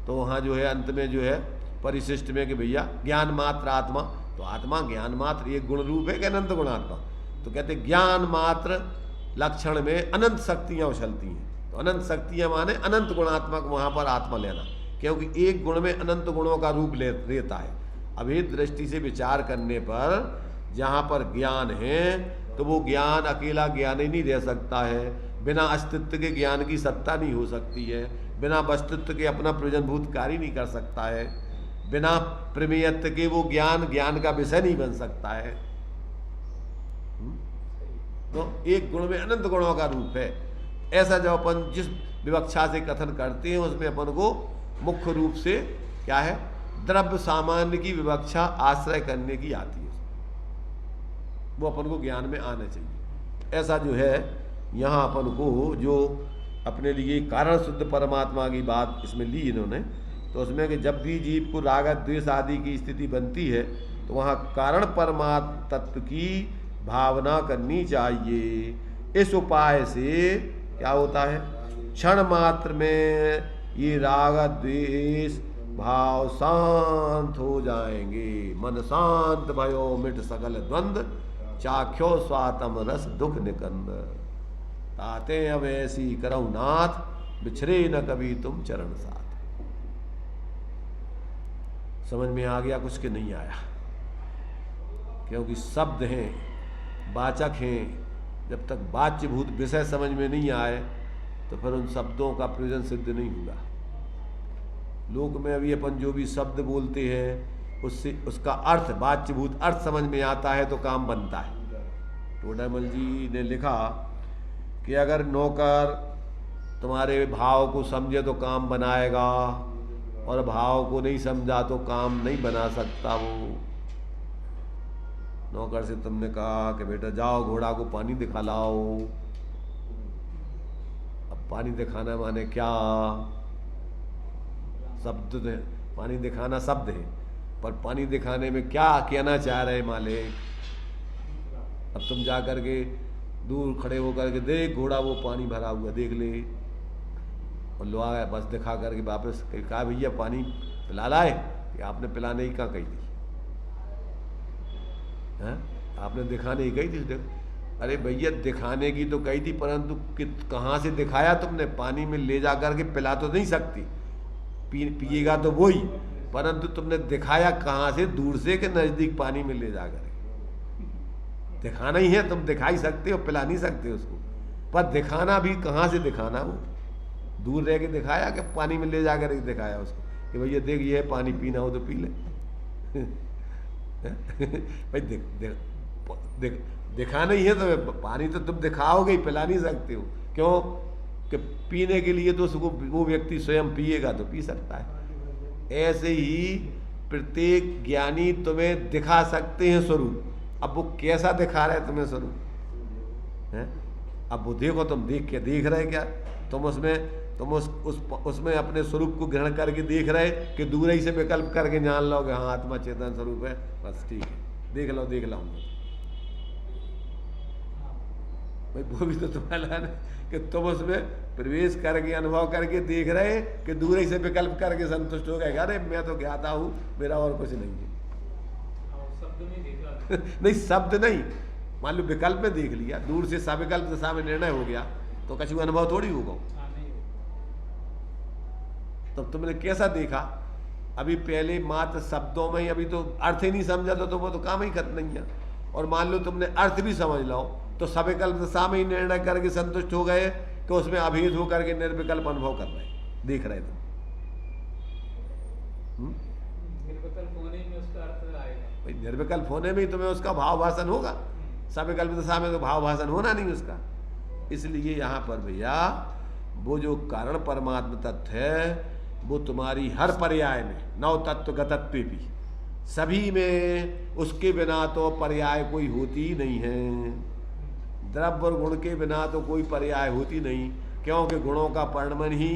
A: तो वहाँ जो है अंत में जो है परिशिष्ट में कि भैया ज्ञान मात्र आत्मा, तो आत्मा ज्ञान मात्र एक गुण रूप है कि अनंत गुणात्मा। तो कहते ज्ञान मात्र लक्षण में अनंत शक्तियाँ उछलती हैं। तो अनंत शक्तियाँ माने अनंत गुणात्मक वहाँ पर आत्मा लेना, क्योंकि एक गुण में अनंत गुणों का रूप लेता है। अभेद दृष्टि से विचार करने पर जहाँ पर ज्ञान है तो वो ज्ञान अकेला ज्ञान ही नहीं रह सकता है, बिना अस्तित्व के ज्ञान की सत्ता नहीं हो सकती है, बिना वस्तुत्व के अपना प्रयोजनभूत कार्य नहीं कर सकता है, बिना प्रमेयत्व के वो ज्ञान ज्ञान का विषय नहीं बन सकता है। तो एक गुण में अनंत गुणों का रूप है। ऐसा जब अपन जिस विवक्षा से कथन करते हैं उसमें अपन को मुख्य रूप से क्या है, द्रव्य सामान्य की विवक्षा आश्रय करने की आती है, वो अपन को ज्ञान में आना चाहिए। ऐसा जो है यहाँ अपन को जो अपने लिए कारण शुद्ध परमात्मा की बात इसमें ली इन्होंने, तो उसमें कि जब भी जीव को राग द्वेष आदि की स्थिति बनती है तो वहाँ कारण परमात्मा तत्व की भावना करनी चाहिए। इस उपाय से क्या होता है, क्षण मात्र में ये राग द्वेष भाव शांत हो जाएंगे। मन शांत भयो मिट सकल द्वंद्व, चाख्यो स्वातम रस दुख निकंद। ताते अब ऐसी करऊ नाथ, बिछरे न कभी तुम चरण साथ। समझ में आ गया कुछ के नहीं आया? क्योंकि शब्द हैं, वाचक हैं, जब तक वाच्यभूत विषय समझ में नहीं आए तो फिर उन शब्दों का प्रयोजन सिद्ध नहीं होगा। लोक में अभी अपन जो भी शब्द बोलते हैं उससे उसका अर्थ, वाच्यभूत अर्थ समझ में आता है तो काम बनता है। टोडामल जी ने लिखा कि अगर नौकर तुम्हारे भाव को समझे तो काम बनाएगा, और भाव को नहीं समझा तो काम नहीं बना सकता। वो नौकर से तुमने कहा कि बेटा जाओ घोड़ा को पानी दिखा लाओ, अब पानी दिखाना माने क्या, शब्द है, पानी दिखाना शब्द है, पर पानी दिखाने में क्या कहना चाह रहे मालिक। अब तुम जा करके दूर खड़े होकर के देख घोड़ा वो पानी भरा हुआ देख ले, और लो आया बस दिखा करके वापस कहा भैया पानी पिला लाए कि आपने पिलाने की कहाँ कही थी? हैं? आपने दिखाने की कही थी? अरे भैया दिखाने की तो कही थी, परंतु कहाँ से दिखाया तुमने? पानी में ले जा करके पिला तो नहीं सकती, पिएगा तो वही, परंतु तुमने दिखाया कहाँ से? दूर से कि नजदीक पानी में ले जा करके? दिखाना ही है, तुम दिखा ही सकते हो, पिला नहीं सकते उसको। पर दिखाना भी कहाँ से दिखाना? वो दूर रह के दिखाया कि पानी में ले जा कर दिखाया उसको कि भैया देख ये है पानी, पीना हो तो पी ले। भाई दिखाना ही है तो पानी तो तुम दिखाओगे ही, पिला नहीं सकते हो। क्यों? कि पीने के लिए तो उसको वो व्यक्ति स्वयं पिएगा तो पी सकता है। ऐसे ही प्रत्येक ज्ञानी तुम्हें दिखा सकते हैं स्वरूप। अब वो कैसा दिखा रहा है तुम्हें स्वरूप है? अब वो देखो, तुम देख रहे क्या? तुम उसमें अपने स्वरूप को ग्रहण करके देख रहे कि दूर ही से विकल्प करके जान लोगे हाँ आत्मा चेतन स्वरूप है, बस ठीक है, देख लो भाई। वो भी तो तुम्हारा कि तुम उसमें प्रवेश करके अनुभव करके देख रहे कि दूर ही से विकल्प करके संतुष्ट हो गए, अरे मैं तो ज्ञाता हूँ, मेरा और कुछ नहीं है।
B: शब्द नहीं देख रहा
A: नहीं, शब्द नहीं, मान लो विकल्प में देख लिया, दूर से सविकल्प दशा में निर्णय हो गया तो कछु अनुभव थोड़ी होगा। तब तुमने कैसा देखा? अभी पहले मात्र शब्दों में ही, अभी तो अर्थ ही नहीं समझा तो वो तो काम ही खत्म नहीं है। और मान लो तुमने अर्थ भी समझ लो तो सविकल्प दशा में ही निर्णय करके संतुष्ट हो गए कि उसमें अभेद होकर के निर्विकल्प अनुभव कर रहे, देख रहे तुम।
B: निर्विकल्प होने में उसका अर्थ आएगा
A: भाई, निर्विकल्प होने में ही तुम्हें उसका भाव भाषण होगा, सविकल्प दशा में तो भाव भाषण होना नहीं उसका। इसलिए यहाँ पर भैया वो जो कारण परमात्मा तत्व है वो तुम्हारी हर पर्याय में नव तत्व गतत्व भी सभी में, उसके बिना तो पर्याय कोई होती ही नहीं है। द्रव्य और गुण के बिना तो कोई पर्याय होती नहीं, क्योंकि गुणों का परिणमन ही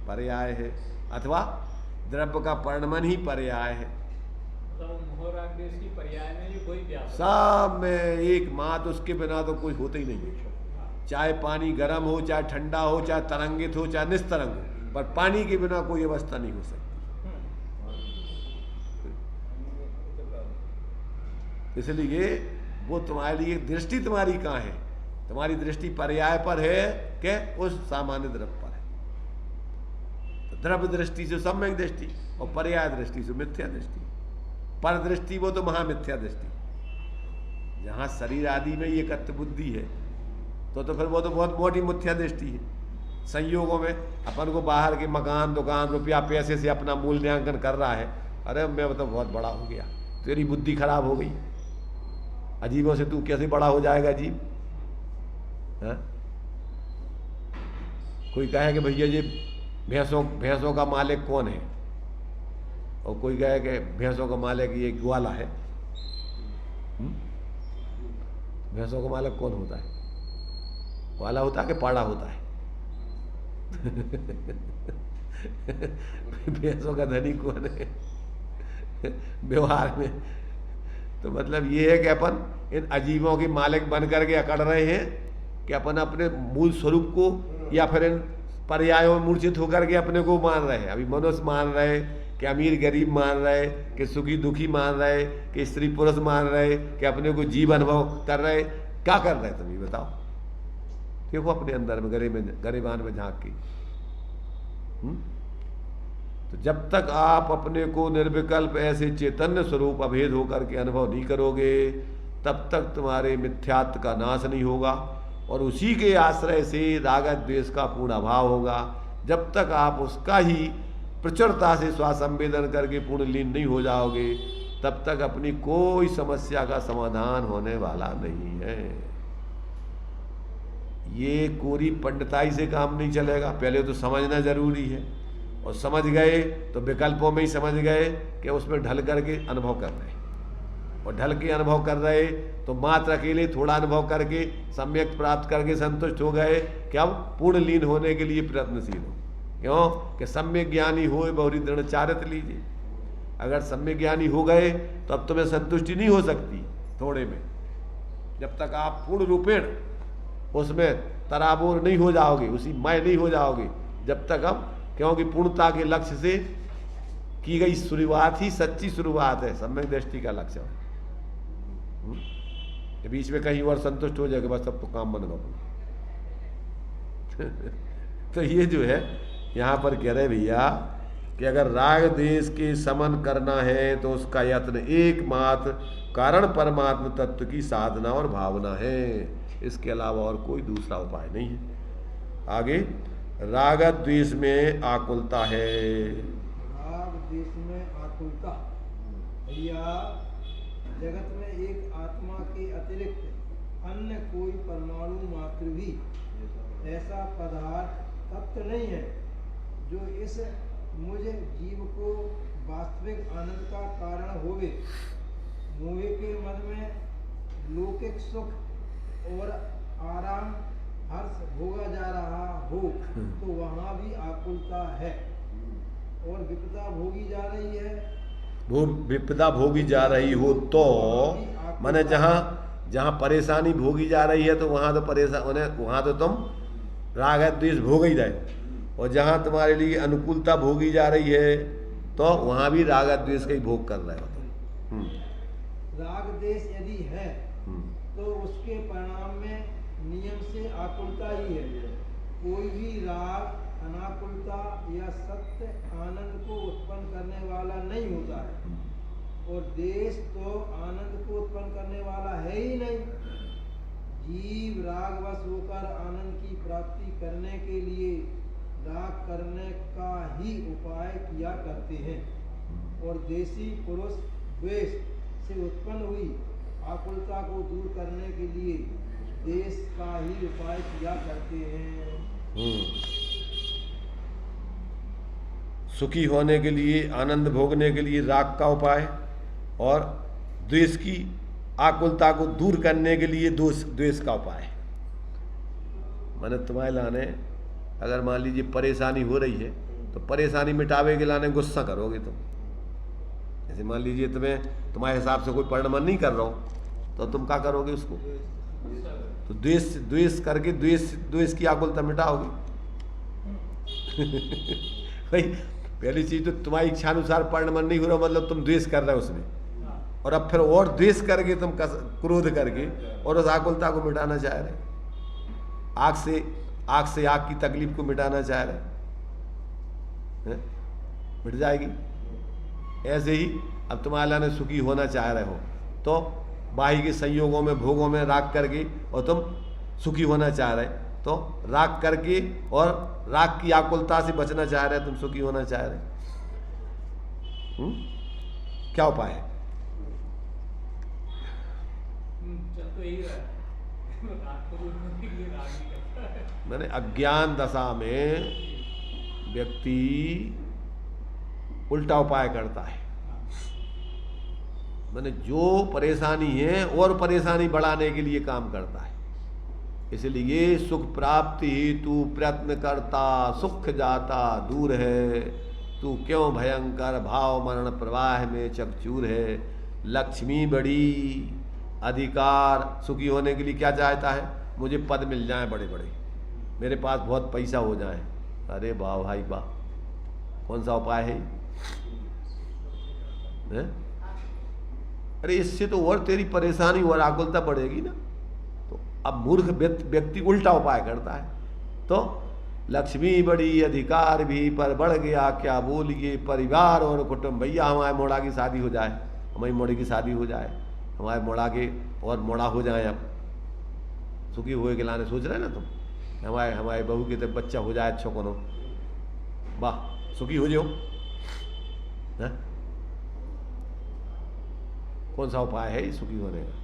A: पर्याय है अथवा द्रव्य का परिणमन ही पर्याय है। सब में एक मात, उसके बिना तो कोई होता ही नहीं है। चाहे पानी गर्म हो, चाहे ठंडा हो, चाहे तरंगित हो, चाहे निस्तरंग हो, पर पानी के बिना कोई अवस्था नहीं हो सकती। इसलिए वो तुम्हारे लिए दृष्टि तुम्हारी कहाँ है? तुम्हारी दृष्टि पर्याय पर है कि उस सामान्य द्रव्य पर है। तो द्रव्य दृष्टि से सम्यक दृष्टि और पर्याय दृष्टि से मिथ्या दृष्टि। पर दृष्टि वो तो महामिथ्या दृष्टि। जहाँ शरीर आदि में ये एकत्व बुद्धि है तो फिर वो तो बहुत मोटी मिथ्या दृष्टि है। संयोगों में अपन को बाहर के मकान, दुकान, रुपया, पैसे से अपना मूल्यांकन कर रहा है, अरे मैं तो बहुत बड़ा हो गया, तेरी बुद्धि खराब हो गई, अजीबों से तू कैसे बड़ा हो जाएगा अजीब है? कोई कहे कि भैया ये भैंसों का मालिक कौन है, और कोई कहे कि भैंसों का मालिक ये ग्वाला है। भैंसों का मालिक कौन होता है? ग्वाला होता है कि पाड़ा होता है? भैंसों का धनी कौन है व्यवहार में? तो मतलब ये है कि अपन इन अजीबों के मालिक बन करके अकड़ रहे हैं कि अपन अपने मूल स्वरूप को या फिर इन पर्यायों में मूर्छित होकर के अपने को मान रहे हैं। अभी मनुष्य मान रहे, कि अमीर गरीब मान रहे, कि सुखी दुखी मान रहे, कि स्त्री पुरुष मान रहे, कि अपने को जीव अनुभव कर रहे। क्या कर रहे तुम ये बताओ? देखो अपने अंदर में गरेबान में झांक के। तो जब तक आप अपने को निर्विकल्प ऐसे चैतन्य स्वरूप अभेद होकर के अनुभव नहीं करोगे तब तक तुम्हारे मिथ्यात्व का नाश नहीं होगा, और उसी के आश्रय से राग द्वेष का पूर्ण अभाव होगा। जब तक आप उसका ही प्रचुरता से स्वासंवेदन करके पूर्ण लीन नहीं हो जाओगे तब तक अपनी कोई समस्या का समाधान होने वाला नहीं है। ये कोरी पंडिताई से काम नहीं चलेगा, पहले तो समझना जरूरी है, और समझ गए तो विकल्पों में ही समझ गए कि उसमें ढल करके अनुभव कर रहे हैं, और ढल के अनुभव कर रहे तो मात्र अकेले थोड़ा अनुभव करके सम्यक प्राप्त करके संतुष्ट हो गए कि अब पूर्ण लीन होने के लिए प्रयत्नशील हो। क्यों? कि सम्यक ज्ञानी हो बहुरी दृढ़चारित लीजिए। अगर सम्यक ज्ञानी हो गए तो अब तुम्हें संतुष्टि नहीं हो सकती थोड़े में, जब तक आप पूर्ण रूपेण उसमें तराबोर नहीं हो जाओगे, उसी मय नहीं हो जाओगे, जब तक हम, क्योंकि पूर्णता के लक्ष्य से की गई शुरुआत ही सच्ची शुरुआत है, सम्यक दृष्टि का लक्षण। बीच में कहीं और संतुष्ट हो जाएगा, बस अब तो काम बन गया। तो ये जो है यहाँ पर कह रहे भैया कि अगर राग द्वेष के समन करना है तो उसका यत्न एकमात्र कारण परमात्म तत्व की साधना और भावना है, इसके अलावा और कोई दूसरा उपाय नहीं है। आगे, राग द्वेष में आकुलता है।
D: राग द्वेष में आकुलता भैया, जगत में एक आत्मा के अतिरिक्त अन्य कोई परमाणु मात्र भी ऐसा पदार्थ तत्व नहीं है जो इस मुझे जीव को वास्तविक आनंद का कारण होवे। मोह के मन में लौकिक सुख और आराम हर्ष भोगा जा रहा हो तो वहाँ भी आकुलता है, और विपदा भोगी जा रही है।
A: वो विपदा भोगी जा रही हो तो माने जहाँ जहाँ परेशानी भोगी जा रही है तो वहाँ तो वहाँ तो तुम राग द्वेष भोग ही जाए, और जहाँ तुम्हारे लिए अनुकूलता भोगी जा रही है तो वहाँ भी राग द्वेष का ही भोग कर रहे हो तुम।
D: राग द्वेष यदि है तो उसके परिणाम में नियम से आकुलता ही है। कोई भी राग अनाकुलता या सत्य आनंद को उत्पन्न करने वाला नहीं होता है, और द्वेष तो आनंद को उत्पन्न करने वाला है ही नहीं। जीव रागवश होकर आनंद की प्राप्ति करने के लिए राग करने का ही उपाय किया करते हैं, और देशी पुरुष द्वेष से उत्पन्न हुई आकुलता को दूर करने के लिए देश का ही उपाय किया करते हैं।
A: सुखी होने के लिए, आनंद भोगने के लिए राग का उपाय, और द्वेष की आकुलता को दूर करने के लिए द्वेष का उपाय। मैंने तुम्हारे लाने अगर मान लीजिए परेशानी हो रही है तो परेशानी मिटावे के लाने गुस्सा करोगे तुम। जैसे मान लीजिए तुम्हारे हिसाब से कोई परिणाम नहीं कर रहा हो तो तुम क्या करोगे उसको, तो द्वेष करके द्वेष की आकुलता मिटाओगे। भाई पहली चीज तो तुम्हारी इच्छानुसार परिणाम नहीं हो रहा, मतलब तुम द्वेष कर रहे हो उसमें, और अब फिर और द्वेष करके तुम क्रोध करके और उस आकुलता को मिटाना चाह रहे, आग से आग की तकलीफ को मिटाना चाह रहे हैं? मिट जाएगी। ऐसे ही अब तुम अल्लाह ने सुखी होना चाह रहे हो तो बाही के संयोगों में भोगों में राग करके, और तुम सुखी होना चाह रहे तो राग करके और राग की आकुलता से बचना चाह रहे, तुम सुखी होना चाह रहे। क्या उपाय है? मैंने अज्ञान दशा में व्यक्ति उल्टा उपाय करता है। मैंने जो परेशानी है और परेशानी बढ़ाने के लिए काम करता है, इसलिए सुख प्राप्ति हेतु प्रयत्न करता, सुख जाता दूर है, तू क्यों भयंकर भाव मरण प्रवाह में चकचूर है। लक्ष्मी बड़ी, अधिकार, सुखी होने के लिए क्या चाहता है? मुझे पद मिल जाए बड़े बड़े, मेरे पास बहुत पैसा हो जाए। अरे वाह भाई वाह, कौन सा उपाय है? अरे इससे तो और तेरी परेशानी और आकुलता बढ़ेगी ना। तो अब मूर्ख व्यक्ति उल्टा उपाय करता है। तो लक्ष्मी बड़ी, अधिकार भी, पर बढ़ गया क्या बोलिए परिवार और कुटुंब। भैया हमारे मोड़ा की शादी हो जाए, हमारी मोड़े की शादी हो जाए, हमारे मोड़ा के और मोड़ा हो जाए। अब सुखी हुए के लाने सोच रहे ना तुम, हमारे बहू के तब बच्चा हो जाए अच्छा कोनो, वाह सुखी हो जाओ। कौन सा उपाय है सुखी होने का?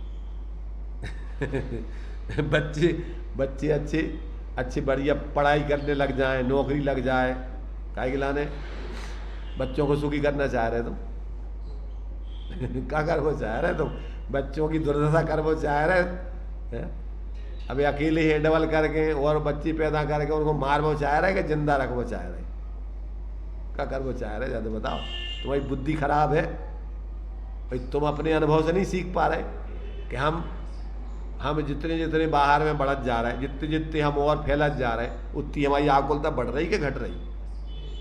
A: बच्चे अच्छे बढ़िया पढ़ाई करने लग जाए, नौकरी लग जाए। काहे के लाने? बच्चों को सुखी करना चाह रहे तुम। क्या करना चाह रहे तुम? बच्चों की दुर्दशा करना चाह रहे। अभी अकेले हैंडल करके और बच्ची पैदा करके उनको मारना चाह रहे कि जिंदा रखना चाह रहे? क्या करना चाह रहे? ज्यादा बताओ। तुम्हारी बुद्धि खराब है भाई, तुम अपने अनुभव से नहीं सीख पा रहे कि हम जितने बाहर में बढ़त जा रहे हैं, जितने हम और फैलत जा रहे हैं, उतनी हमारी आकुलता बढ़ रही कि घट रही?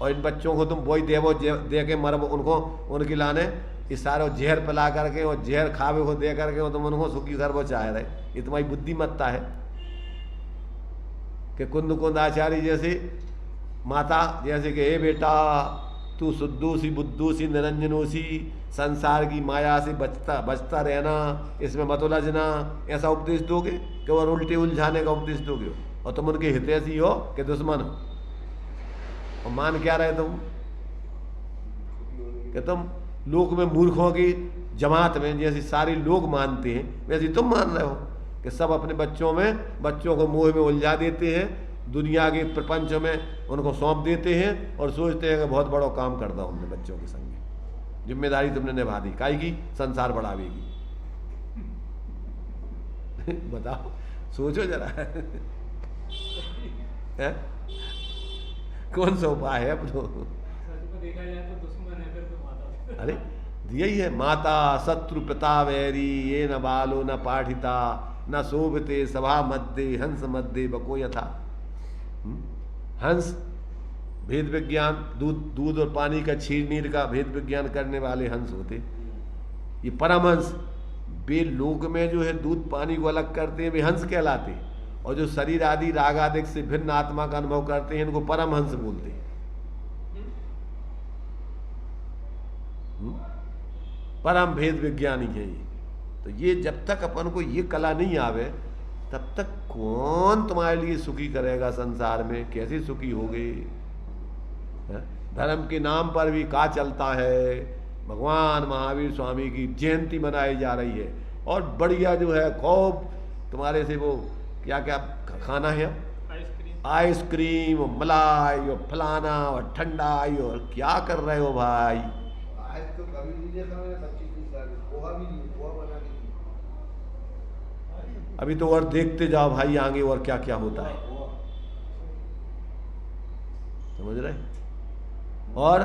A: और इन बच्चों को तुम वही देवो दे के मरब उनको, उनके लाने इस सारे जहर पिला करके और जहर खावे को दे करके और तुम उनको सुखी करबो चाह रहे। ये तुम्हारी बुद्धिमत्ता है कि कुंद आचार्य जैसे माता जैसे कि हे बेटा तू शुद्धू सी बुद्धू सी निरंजनू सी, संसार की माया से बचता रहना, इसमें मत उलझना, ऐसा उपदेश दोगे कि और उल्टे उलझाने का उपदेश दोगे? और तुम उनके हितैषी हो कि दुश्मन हो? और मान क्या रहे तुम कि तुम लोक में मूर्खों की जमात में जैसे सारे लोग मानते हैं वैसे तुम मान रहे हो कि सब अपने बच्चों को मोह में उलझा देते हैं, दुनिया के प्रपंच में उनको सौंप देते हैं और सोचते हैं कि बहुत बड़ा काम करता हूं हमने बच्चों के संग। जिम्मेदारी तुमने निभा दी, काई की? संसार बढ़ावेगी। बताओ, सोचो जरा। है? कौन सा उपाय है अपनो?
B: देखा जाए तो दुश्मन है फिर तो माता।
A: अरे यही है, माता शत्रु पिता वैरी, ये न बालो न पाठिता, न शोभते सभा मध्य, हंस मध्य बको यथा। हंस भेद विज्ञान, दूध और पानी का छीर नीर का भेद विज्ञान करने वाले हंस होते। ये परमहंस वे लोक में जो है दूध पानी को अलग करते हैं, वे हंस कहलाते। और जो शरीर आदि राग आदि से भिन्न आत्मा का अनुभव करते हैं इनको परमहंस बोलते हैं। परम भेद विज्ञानी है ये। तो ये जब तक अपन को ये कला नहीं आवे तब तक कौन तुम्हारे लिए सुखी करेगा संसार में? कैसे सुखी होगे? धर्म के नाम पर भी का चलता है? भगवान महावीर स्वामी की जयंती मनाई जा रही है और बढ़िया जो है खूब तुम्हारे से वो क्या क्या खाना है, आइसक्रीम और मलाई और फलाना और ठंडाई, और क्या कर रहे हो भाई?
E: तो कभी नहीं देखा मैंने 25-30 साल, पोहा भी नहीं, पोहा बना के।
A: अभी तो और देखते जाओ भाई आगे और क्या क्या होता है, समझ रहे? और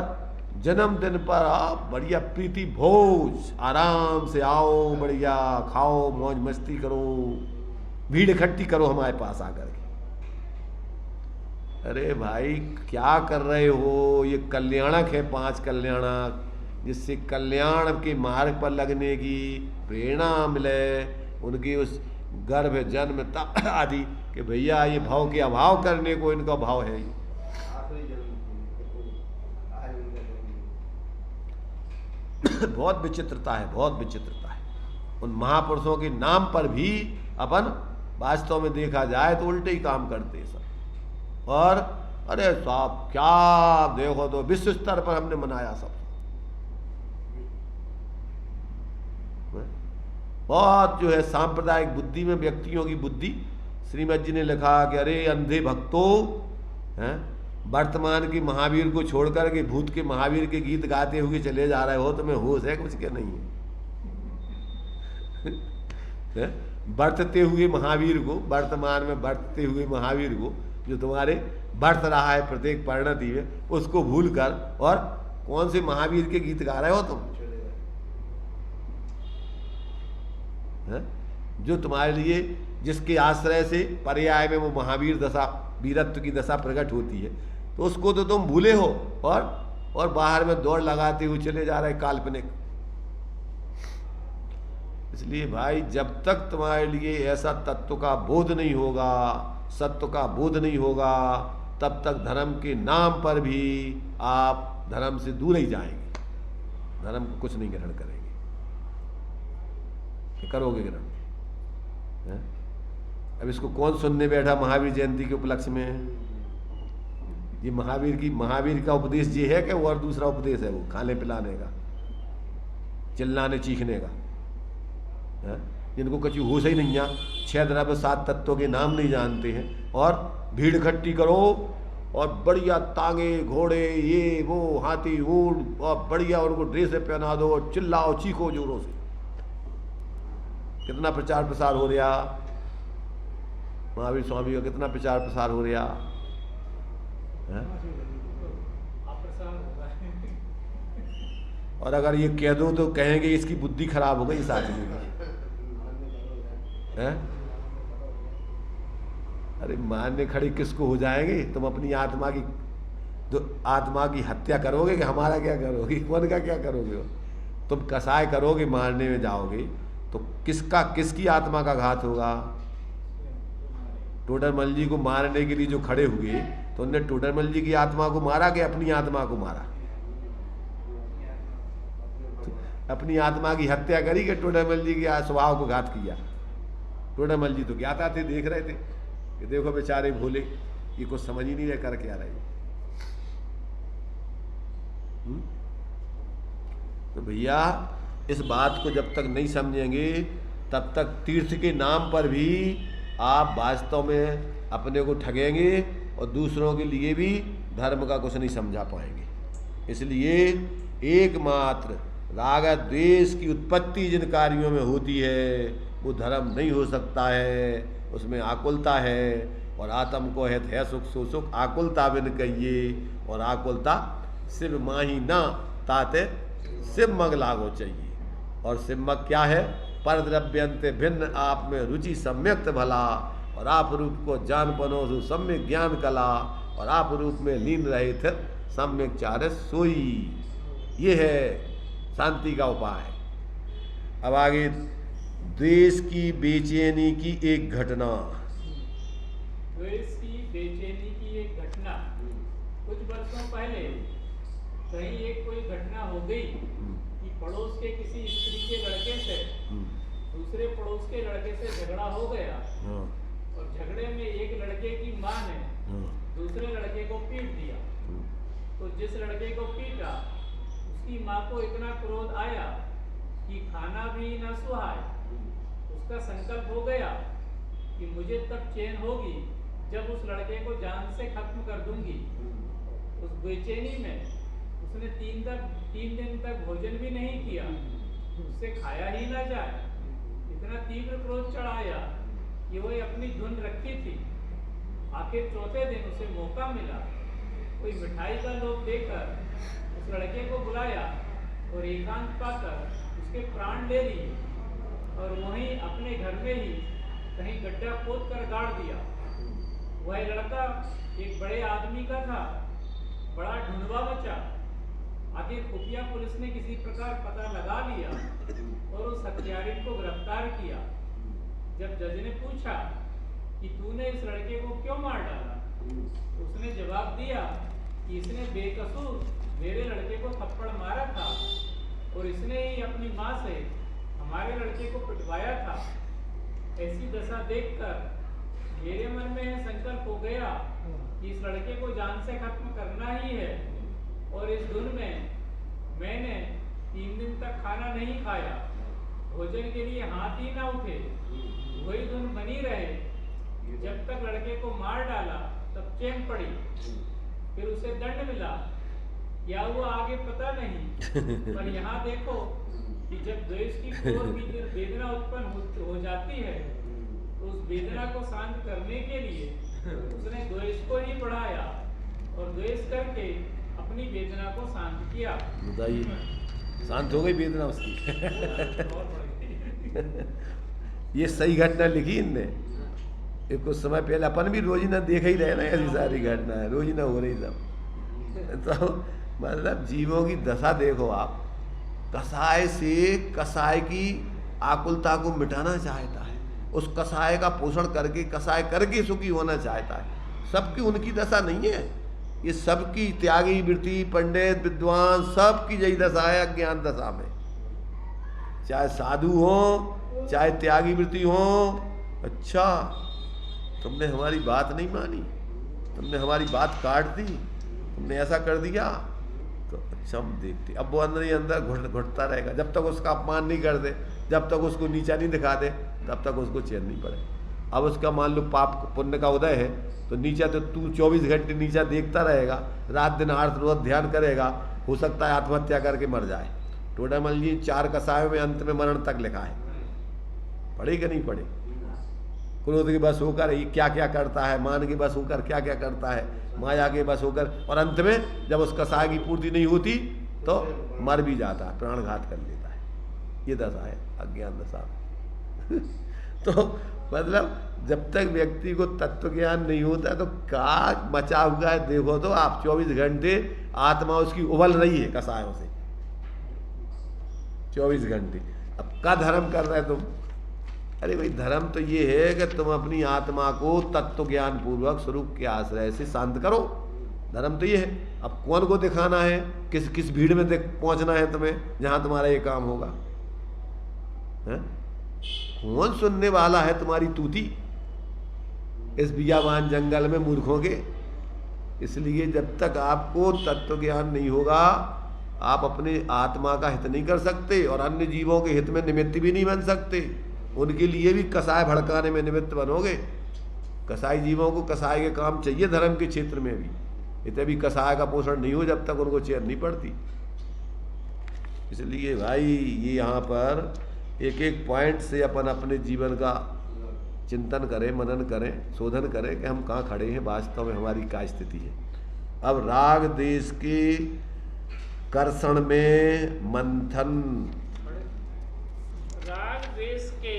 A: जन्मदिन पर आप बढ़िया प्रीति भोज, आराम से आओ, बढ़िया खाओ, मौज मस्ती करो, भीड़ इकट्ठी करो हमारे पास आकर के। अरे भाई क्या कर रहे हो? ये कल्याणक है, 5 कल्याणक, जिससे कल्याण के मार्ग पर लगने की प्रेरणा मिले, उनकी उस गर्भ जन्म तप आदि कि भैया ये भाव के अभाव करने को इनका भाव है। बहुत विचित्रता है, बहुत विचित्रता है। उन महापुरुषों के नाम पर भी अपन वास्तव में देखा जाए तो उल्टे ही काम करते हैं सब। और अरे साहब क्या देखो तो विश्व स्तर पर हमने मनाया सब, बहुत जो है सांप्रदायिक बुद्धि में व्यक्तियों की बुद्धि। श्रीमद जी ने लिखा कि अरे अंधे भक्तों, हैं वर्तमान के महावीर को छोड़कर के भूत के महावीर के गीत गाते हुए चले जा रहे हो, तुम्हें होश है कुछ क्या? नहीं है। बरतते हुए महावीर को, वर्तमान में बरतते हुए महावीर को जो तुम्हारे बरत रहा है प्रत्येक परिणति में, उसको भूल कर और कौन से महावीर के गीत गा रहे हो तुम? जो तुम्हारे लिए जिसके आश्रय से पर्याय में वो महावीर दशा, वीरत्व की दशा प्रकट होती है, तो उसको तो तुम भूले हो और बाहर में दौड़ लगाते हुए चले जा रहे काल्पनिक। इसलिए भाई जब तक तुम्हारे लिए ऐसा तत्व का बोध नहीं होगा, सत्य का बोध नहीं होगा, तब तक धर्म के नाम पर भी आप धर्म से दूर ही जाएंगे, धर्म को कुछ नहीं ग्रहण करेंगे। करोगे ग्रहण? अब इसको कौन सुनने बैठा महावीर जयंती के उपलक्ष्य में? ये महावीर का उपदेश ये है कि वो और दूसरा उपदेश है, वो खाने पिलाने का, चिल्लाने चीखने का, जिनको कछु होश ही नहीं है, 6 द्रव्य 7 तत्वों के नाम नहीं जानते हैं, और भीड़ इकट्ठी करो और बढ़िया तांगे घोड़े ये वो हाथी ऊंट और बढ़िया उनको ड्रेस पहना दो और चिल्लाओ चीखो जोरों से। कितना प्रचार प्रसार हो रहा महावीर स्वामी का, कितना प्रचार प्रसार हो रहा है? और अगर ये कह दो तो कहेंगे इसकी बुद्धि खराब हो गई इस आदमी की, है? अरे मानने खड़े किसको हो जाएंगे? तुम अपनी आत्मा की तो आत्मा की हत्या करोगे कि हमारा क्या करोगे, कौन का क्या करोगे? तुम कसाय करोगे, मारने में जाओगे तो किसकी आत्मा का घात होगा? टोडरमल जी को मारने के लिए जो खड़े हुए तो उनने टोडरमल जी की आत्मा को मारा कि अपनी आत्मा को मारा? अपनी आत्मा की हत्या करी कि टोडरमल जी के स्वभाव को घात किया? टोडरमल जी तो ज्ञाता थे, देख रहे थे कि देखो बेचारे भोले, ये कुछ समझ ही नहीं रहे कर क्या रहे। तो भैया इस बात को जब तक नहीं समझेंगे तब तक तीर्थ के नाम पर भी आप वास्तव में अपने को ठगेंगे और दूसरों के लिए भी धर्म का कुछ नहीं समझा पाएंगे। इसलिए एकमात्र राग द्वेष की उत्पत्ति जिन कार्यों में होती है वो धर्म नहीं हो सकता है, उसमें आकुलता है। और आत्म को है सुख सो सुख आकुलता बिन कहिए, और आकुलता शिव माही ना ताते शिव मग लागो चाहिए। और शिवमग क्या है? पर द्रव्यंत भिन्न आप में रुचि सम्यक्त भला, और आप रूप को जान पनो सो सम्यक ज्ञान कला, और आप रूप में लीन रहे थे सम्यक चारे सोई। ये है शांति का उपाय। अब आगे द्वेष की बेचैनी की एक घटना।
B: द्वेष की बेचैनी की एक घटना। कुछ वर्षों पहले कहीं एक कोई घटना हो गई कि पड़ोस के किसी स्त्री के लड़के से दूसरे पड़ोस के लड़के से झगड़ा हो गया, और झगड़े में एक लड़के की माँ ने दूसरे लड़के को पीट दिया। तो जिस लड़के को पीटा उसकी माँ को इतना क्रोध आया कि खाना भी न सुहाए। उसका संकल्प हो गया कि मुझे तब चैन होगी जब उस लड़के को जान से खत्म कर दूंगी। उस बेचैनी में उसने 3 दिन तक भोजन भी नहीं किया, उससे खाया ही ना जाए। इतना तीव्र क्रोध चढ़ाया कि वह अपनी धुन रखी थी। आखिर चौथे दिन उसे मौका मिला, कोई मिठाई का लोभ देकर उस लड़के को बुलाया और एकांत पाकर उसके प्राण ले लिए, और वहीं अपने घर में ही कहीं गड्ढा खोद कर गाड़ दिया। वह लड़का एक बड़े आदमी का था, बड़ा ढूंढवा बचा। आखिर खुफिया पुलिस ने किसी प्रकार पता लगा लिया और उस हत्यारे को गिरफ्तार किया। जब जज ने पूछा कि तूने इस लड़के को क्यों मार डाला, तो उसने जवाब दिया कि इसने बेकसूर मेरे लड़के को थप्पड़ मारा था, और इसने ही अपनी माँ से हमारे लड़के को पिटवाया था। ऐसी दशा देखकर मेरे मन में यह संकल्प हो गया कि इस लड़के को जान से खत्म करना ही है, और इस धुन में मैंने 3 दिन तक खाना नहीं खाया, भोजन के लिए हाथ ही ना उठे, वही धुन बनी रहे। जब तक लड़के को मार डाला तब चैन पड़ी, फिर उसे दंड मिला। क्या हुआ आगे पता नहीं, पर यहाँ देखो कि जब द्वेष की घोर वेदना उत्पन्न हो जाती है तो उस वेदना को शांत करने के लिए उसने द्वेष को ही बढ़ाया और द्वेष करके अपनी वेदना को शांत किया।
A: बताइए, शांत हो गई वेदना उसकी। ये सही घटना लिखी इनने। एक कुछ समय पहले अपन भी रोजीना देख ही रहे ना, ऐसी सारी घटना है रोजीना हो रही सब। तो मतलब जीवों की दशा देखो आप, कसाय से कसाय की आकुलता को मिटाना चाहता है, उस कसाय का पोषण करके कसाय करके सुखी होना चाहता है। सबकी उनकी दशा नहीं है, ये सबकी त्यागी वृत्ति पंडित विद्वान सबकी यही दशा है अज्ञान दशा में। चाहे साधु हो चाहे त्यागी वृत्ति हो। अच्छा तुमने हमारी बात नहीं मानी, तुमने हमारी बात काट दी, तुमने ऐसा कर दिया, तो अच्छा हम देखते। अब वो अंदर ही अंदर घुटता रहेगा जब तक उसका अपमान नहीं कर दे, जब तक उसको नीचा नहीं दिखा दे, तब तक उसको चैन नहीं पड़े। अब उसका मान लो पाप पुण्य का उदय है तो नीचा तो तू 24 घंटे नीचा देखता रहेगा, रात दिन आर्थ रोज ध्यान करेगा, हो सकता है आत्महत्या करके मर जाए। टोडामल जी 4 कसायों में अंत में मरण तक लिखा है, पढ़े कि नहीं पढ़े? क्रोध के बस होकर ये क्या क्या करता है, मान के बस होकर क्या क्या करता है, माया के बस होकर, और अंत में जब उस कसाय की पूर्ति नहीं होती तो मर भी जाता है, प्राणघात कर लेता है। ये दशा है अज्ञान दशा। तो मतलब जब तक व्यक्ति को तत्व ज्ञान नहीं होता तो का मचा हुआ है देखो तो आप 24 घंटे आत्मा उसकी उबल रही है कसायों से 24 घंटे। अब का धर्म कर रहे तुम? अरे भाई धर्म तो ये है कि तुम अपनी आत्मा को तत्व ज्ञान पूर्वक स्वरूप के आश्रय से शांत करो। धर्म तो ये है। अब कौन को दिखाना है, किस किस भीड़ में पहुंचना है तुम्हें जहां तुम्हारा ये काम होगा है? कौन सुनने वाला है तुम्हारी तूती इस बियाबान जंगल में मूर्खों के? इसलिए जब तक आपको तत्व ज्ञान नहीं होगा आप अपने आत्मा का हित नहीं कर सकते और अन्य जीवों के हित में निमित्त भी नहीं बन सकते। उनके लिए भी कसाय भड़काने में निमित्त बनोगे। कसाई जीवों को कसाई के काम चाहिए धर्म के क्षेत्र में भी, इतने भी कसाय का पोषण नहीं हो जब तक उनको चैन नहीं पड़ती। इसलिए भाई ये यहाँ पर एक एक पॉइंट से अपन अपने जीवन का चिंतन करें, मनन करें, शोधन करें कि हम कहाँ खड़े हैं, वास्तव में हमारी क्या स्थिति है। अब राग देश के कर्षण में मंथन,
C: राग देश के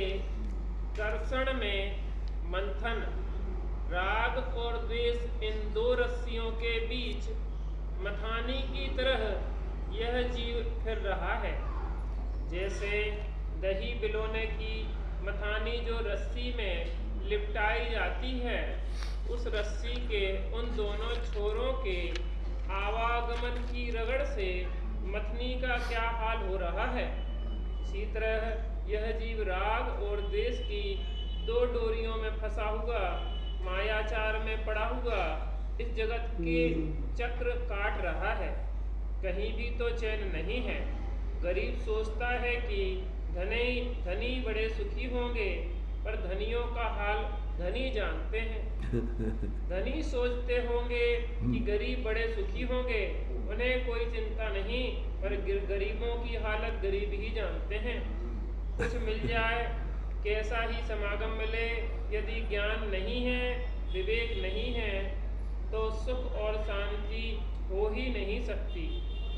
C: कर्षण में मंथन, राग और द्वेष इन दो रस्सियों के बीच मथानी की तरह यह जीव फिर रहा है। जैसे दही बिलोने की मथानी जो रस्सी में लिपटाई जाती है, उस रस्सी के उन दोनों छोरों के आवागमन की रगड़ से मथनी का क्या हाल हो रहा है, इसी तरह यह जीव राग और द्वेष की दो डोरियों में फंसा हुआ, मायाचार में पड़ा हुआ इस जगत के चक्र काट रहा है। कहीं भी तो चैन नहीं है। गरीब सोचता है कि धनी बड़े सुखी होंगे, पर धनियों का हाल धनी जानते हैं। धनी सोचते होंगे कि गरीब बड़े सुखी होंगे, उन्हें कोई चिंता नहीं, पर गरीबों की हालत गरीब ही जानते हैं। कुछ मिल जाए, कैसा ही समागम मिले, यदि ज्ञान नहीं है, विवेक नहीं है, तो सुख और शांति हो ही नहीं सकती।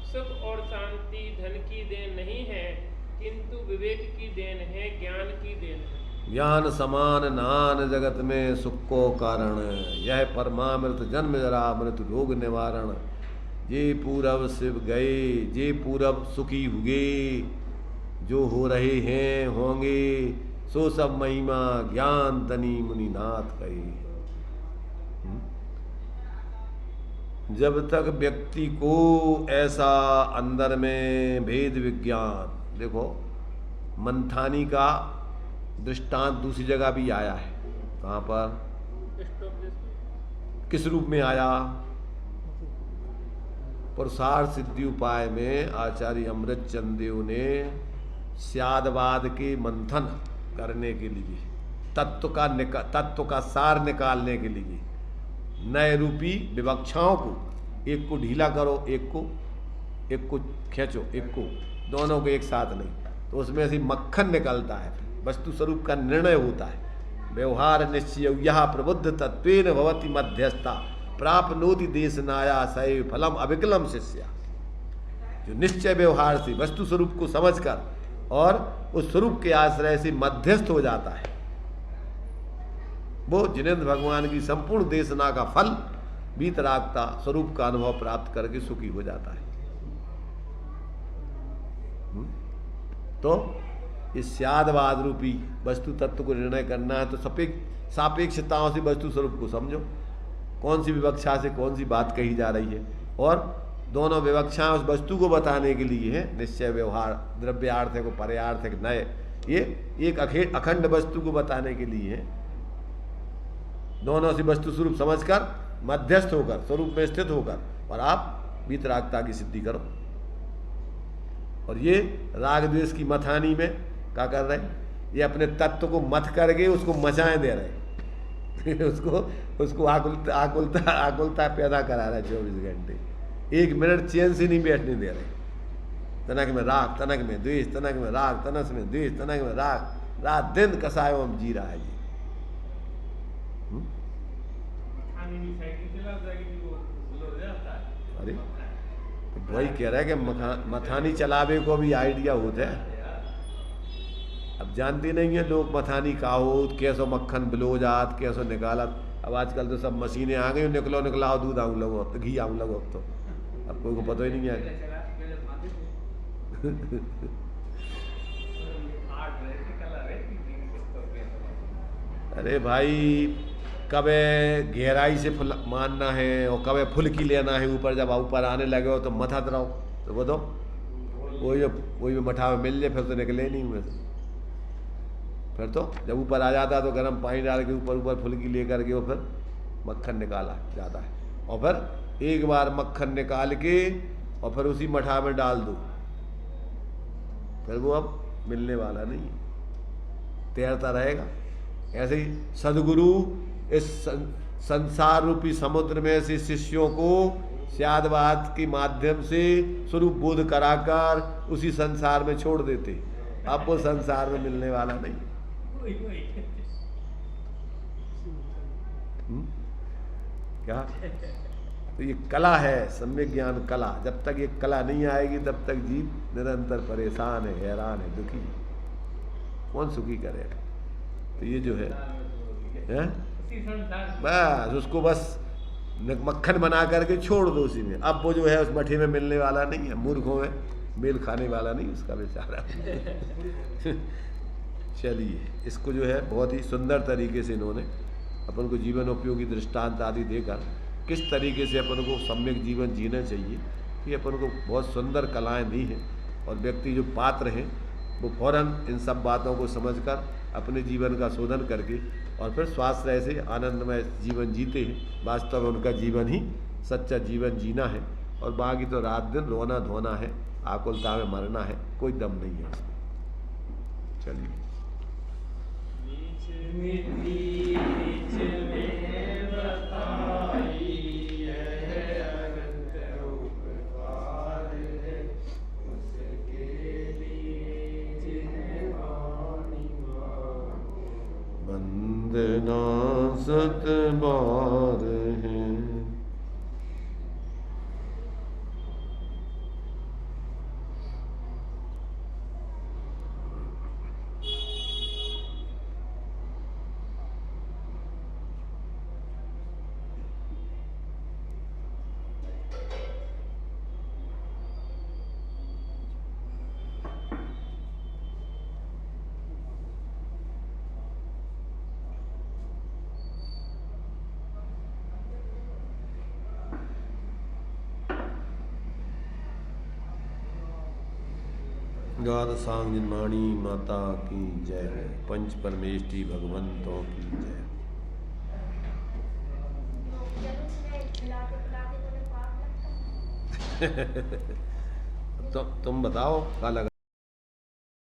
C: सुख और शांति धन की देन नहीं है, किंतु विवेक की देन है, ज्ञान की देन है।
A: ज्ञान समान नान जगत में सुख को कारण, यह परमामृत जन्म जरा मृत रोग निवारण। जे पूरब शिव गए, जे पूरब सुखी हुए, जो हो रहे हैं होंगे, सो सब महिमा ज्ञान तनी मुनिनाथ कहे। जब तक व्यक्ति को ऐसा अंदर में भेद विज्ञान, देखो मंथानी का दृष्टांत दूसरी जगह भी आया है। कहाँ पर, किस रूप में आया? पुरुषार्थ सिद्धि उपाय में आचार्य अमृत चंद देव ने स्यादवाद के मंथन करने के लिए, तत्व का सार निकालने के लिए नए रूपी विवक्षाओं को, एक को ढीला करो, एक को खींचो, एक को, दोनों को एक साथ नहीं, तो उसमें से मक्खन निकलता है, वस्तु स्वरूप का निर्णय होता है। व्यवहार निश्चय यह प्रबुद्ध तत्वेन भवति मध्यस्था प्राप्नोति देशनाया सैव फलम अविकलम शिष्या। जो निश्चय व्यवहार से वस्तु स्वरूप को समझकर और उस स्वरूप के आश्रय से मध्यस्थ हो जाता है, वो जिनेंद्र भगवान की संपूर्ण देशना का फल वीतरागता स्वरूप का अनुभव प्राप्त करके सुखी हो जाता है। तो इस स्यादवाद रूपी वस्तु तत्व को निर्णय करना है तो सापेक्षताओं से वस्तु स्वरूप को समझो, कौन सी विवक्षा से कौन सी बात कही जा रही है, और दोनों विवक्षाएं उस वस्तु को बताने के लिए है। निश्चय व्यवहार द्रव्यार्थ है को पर्यार्थ है नए, ये एक अखंड वस्तु को बताने के लिए है। दोनों से वस्तु स्वरूप समझकर मध्यस्थ होकर स्वरूप में स्थित होकर और आप वीतरागता की सिद्धि करो। और ये राग द्वेष की मथानी में क्या कर रहे हैं, ये अपने तत्व को मथ करके उसको मचाएं दे रहे हैं उसको आकुलता पैदा करा रहा है 24 घंटे, 1 मिनट चैन से नहीं बैठने दे रहे। तनक में राग, तनक में द्वेष, तनक में राग, तनक में द्वेष, तनक में राग, रात दिन कसायों में जी रहा है ये। अरे तो वही कह रहा है कि मथानी चलावे को भी आइडिया होता है। अब जानते नहीं है लोग मथानी काहोत कैसो मक्खन बिलो जात कैसो निकालत। अब आजकल तो सब मशीनें आ गई, निकलो निकलाओ दूध आऊँ लगो अब तो घी आऊँ लगो अब तो, अब कोई को पता ही नहीं है। अरे भाई कबे गहराई से फुल मारना है और कबे फुल्की लेना है ऊपर, जब ऊपर आने लगे हो तो मथात रहो तो वो तो वही मठा में मिल जाए फिर तो निकले नहीं में से। फिर तो जब ऊपर आ जाता तो गर्म पानी डाल के ऊपर ऊपर फुल्की लेकर के वो फिर मक्खन निकाला जाता है, और फिर एक बार मक्खन निकाल के और फिर उसी मठा में डाल दो, फिर वो अब मिलने वाला नहीं है, तैरता रहेगा। ऐसे ही सदगुरु इस संसार रूपी समुद्र में से शिष्यों को शादवाद के माध्यम से स्वरूप बोध कराकर उसी संसार में छोड़ देते, अब वो संसार में मिलने वाला नहीं। क्या तो ये कला है, सम्यक ज्ञान कला। जब तक ये कला नहीं आएगी तब तक जीव निरंतर परेशान है, हैरान है, दुखी है। कौन सुखी करेगा? तो ये जो है बस उसको बस मक्खन बना करके छोड़ दो उसी में, अब वो जो है उस मठे में मिलने वाला नहीं है, मूर्खों में मेल खाने वाला नहीं उसका बेचारा। चलिए, इसको जो है बहुत ही सुंदर तरीके से इन्होंने अपन को जीवन उपयोगी दृष्टांत आदि देकर किस तरीके से अपन को सम्यक जीवन जीना चाहिए, ये अपन को बहुत सुंदर कलाएं दी हैं। और व्यक्ति जो पात्र हैं वो फौरन इन सब बातों को समझकर अपने जीवन का शोधन करके और फिर स्वास्थ्य से आनंदमय जीवन जीते हैं। वास्तव में उनका जीवन ही सच्चा जीवन जीना है, और बाकी तो रात दिन रोना धोना है, आकुलता में मरना है, कोई दम नहीं है उसमें। चलिए, वंदना सत बार है। द्वादशांग जन्माणी माता की जय, पंच परमेष्टि भगवंतों की जय। तुम बताओ क्या लगा?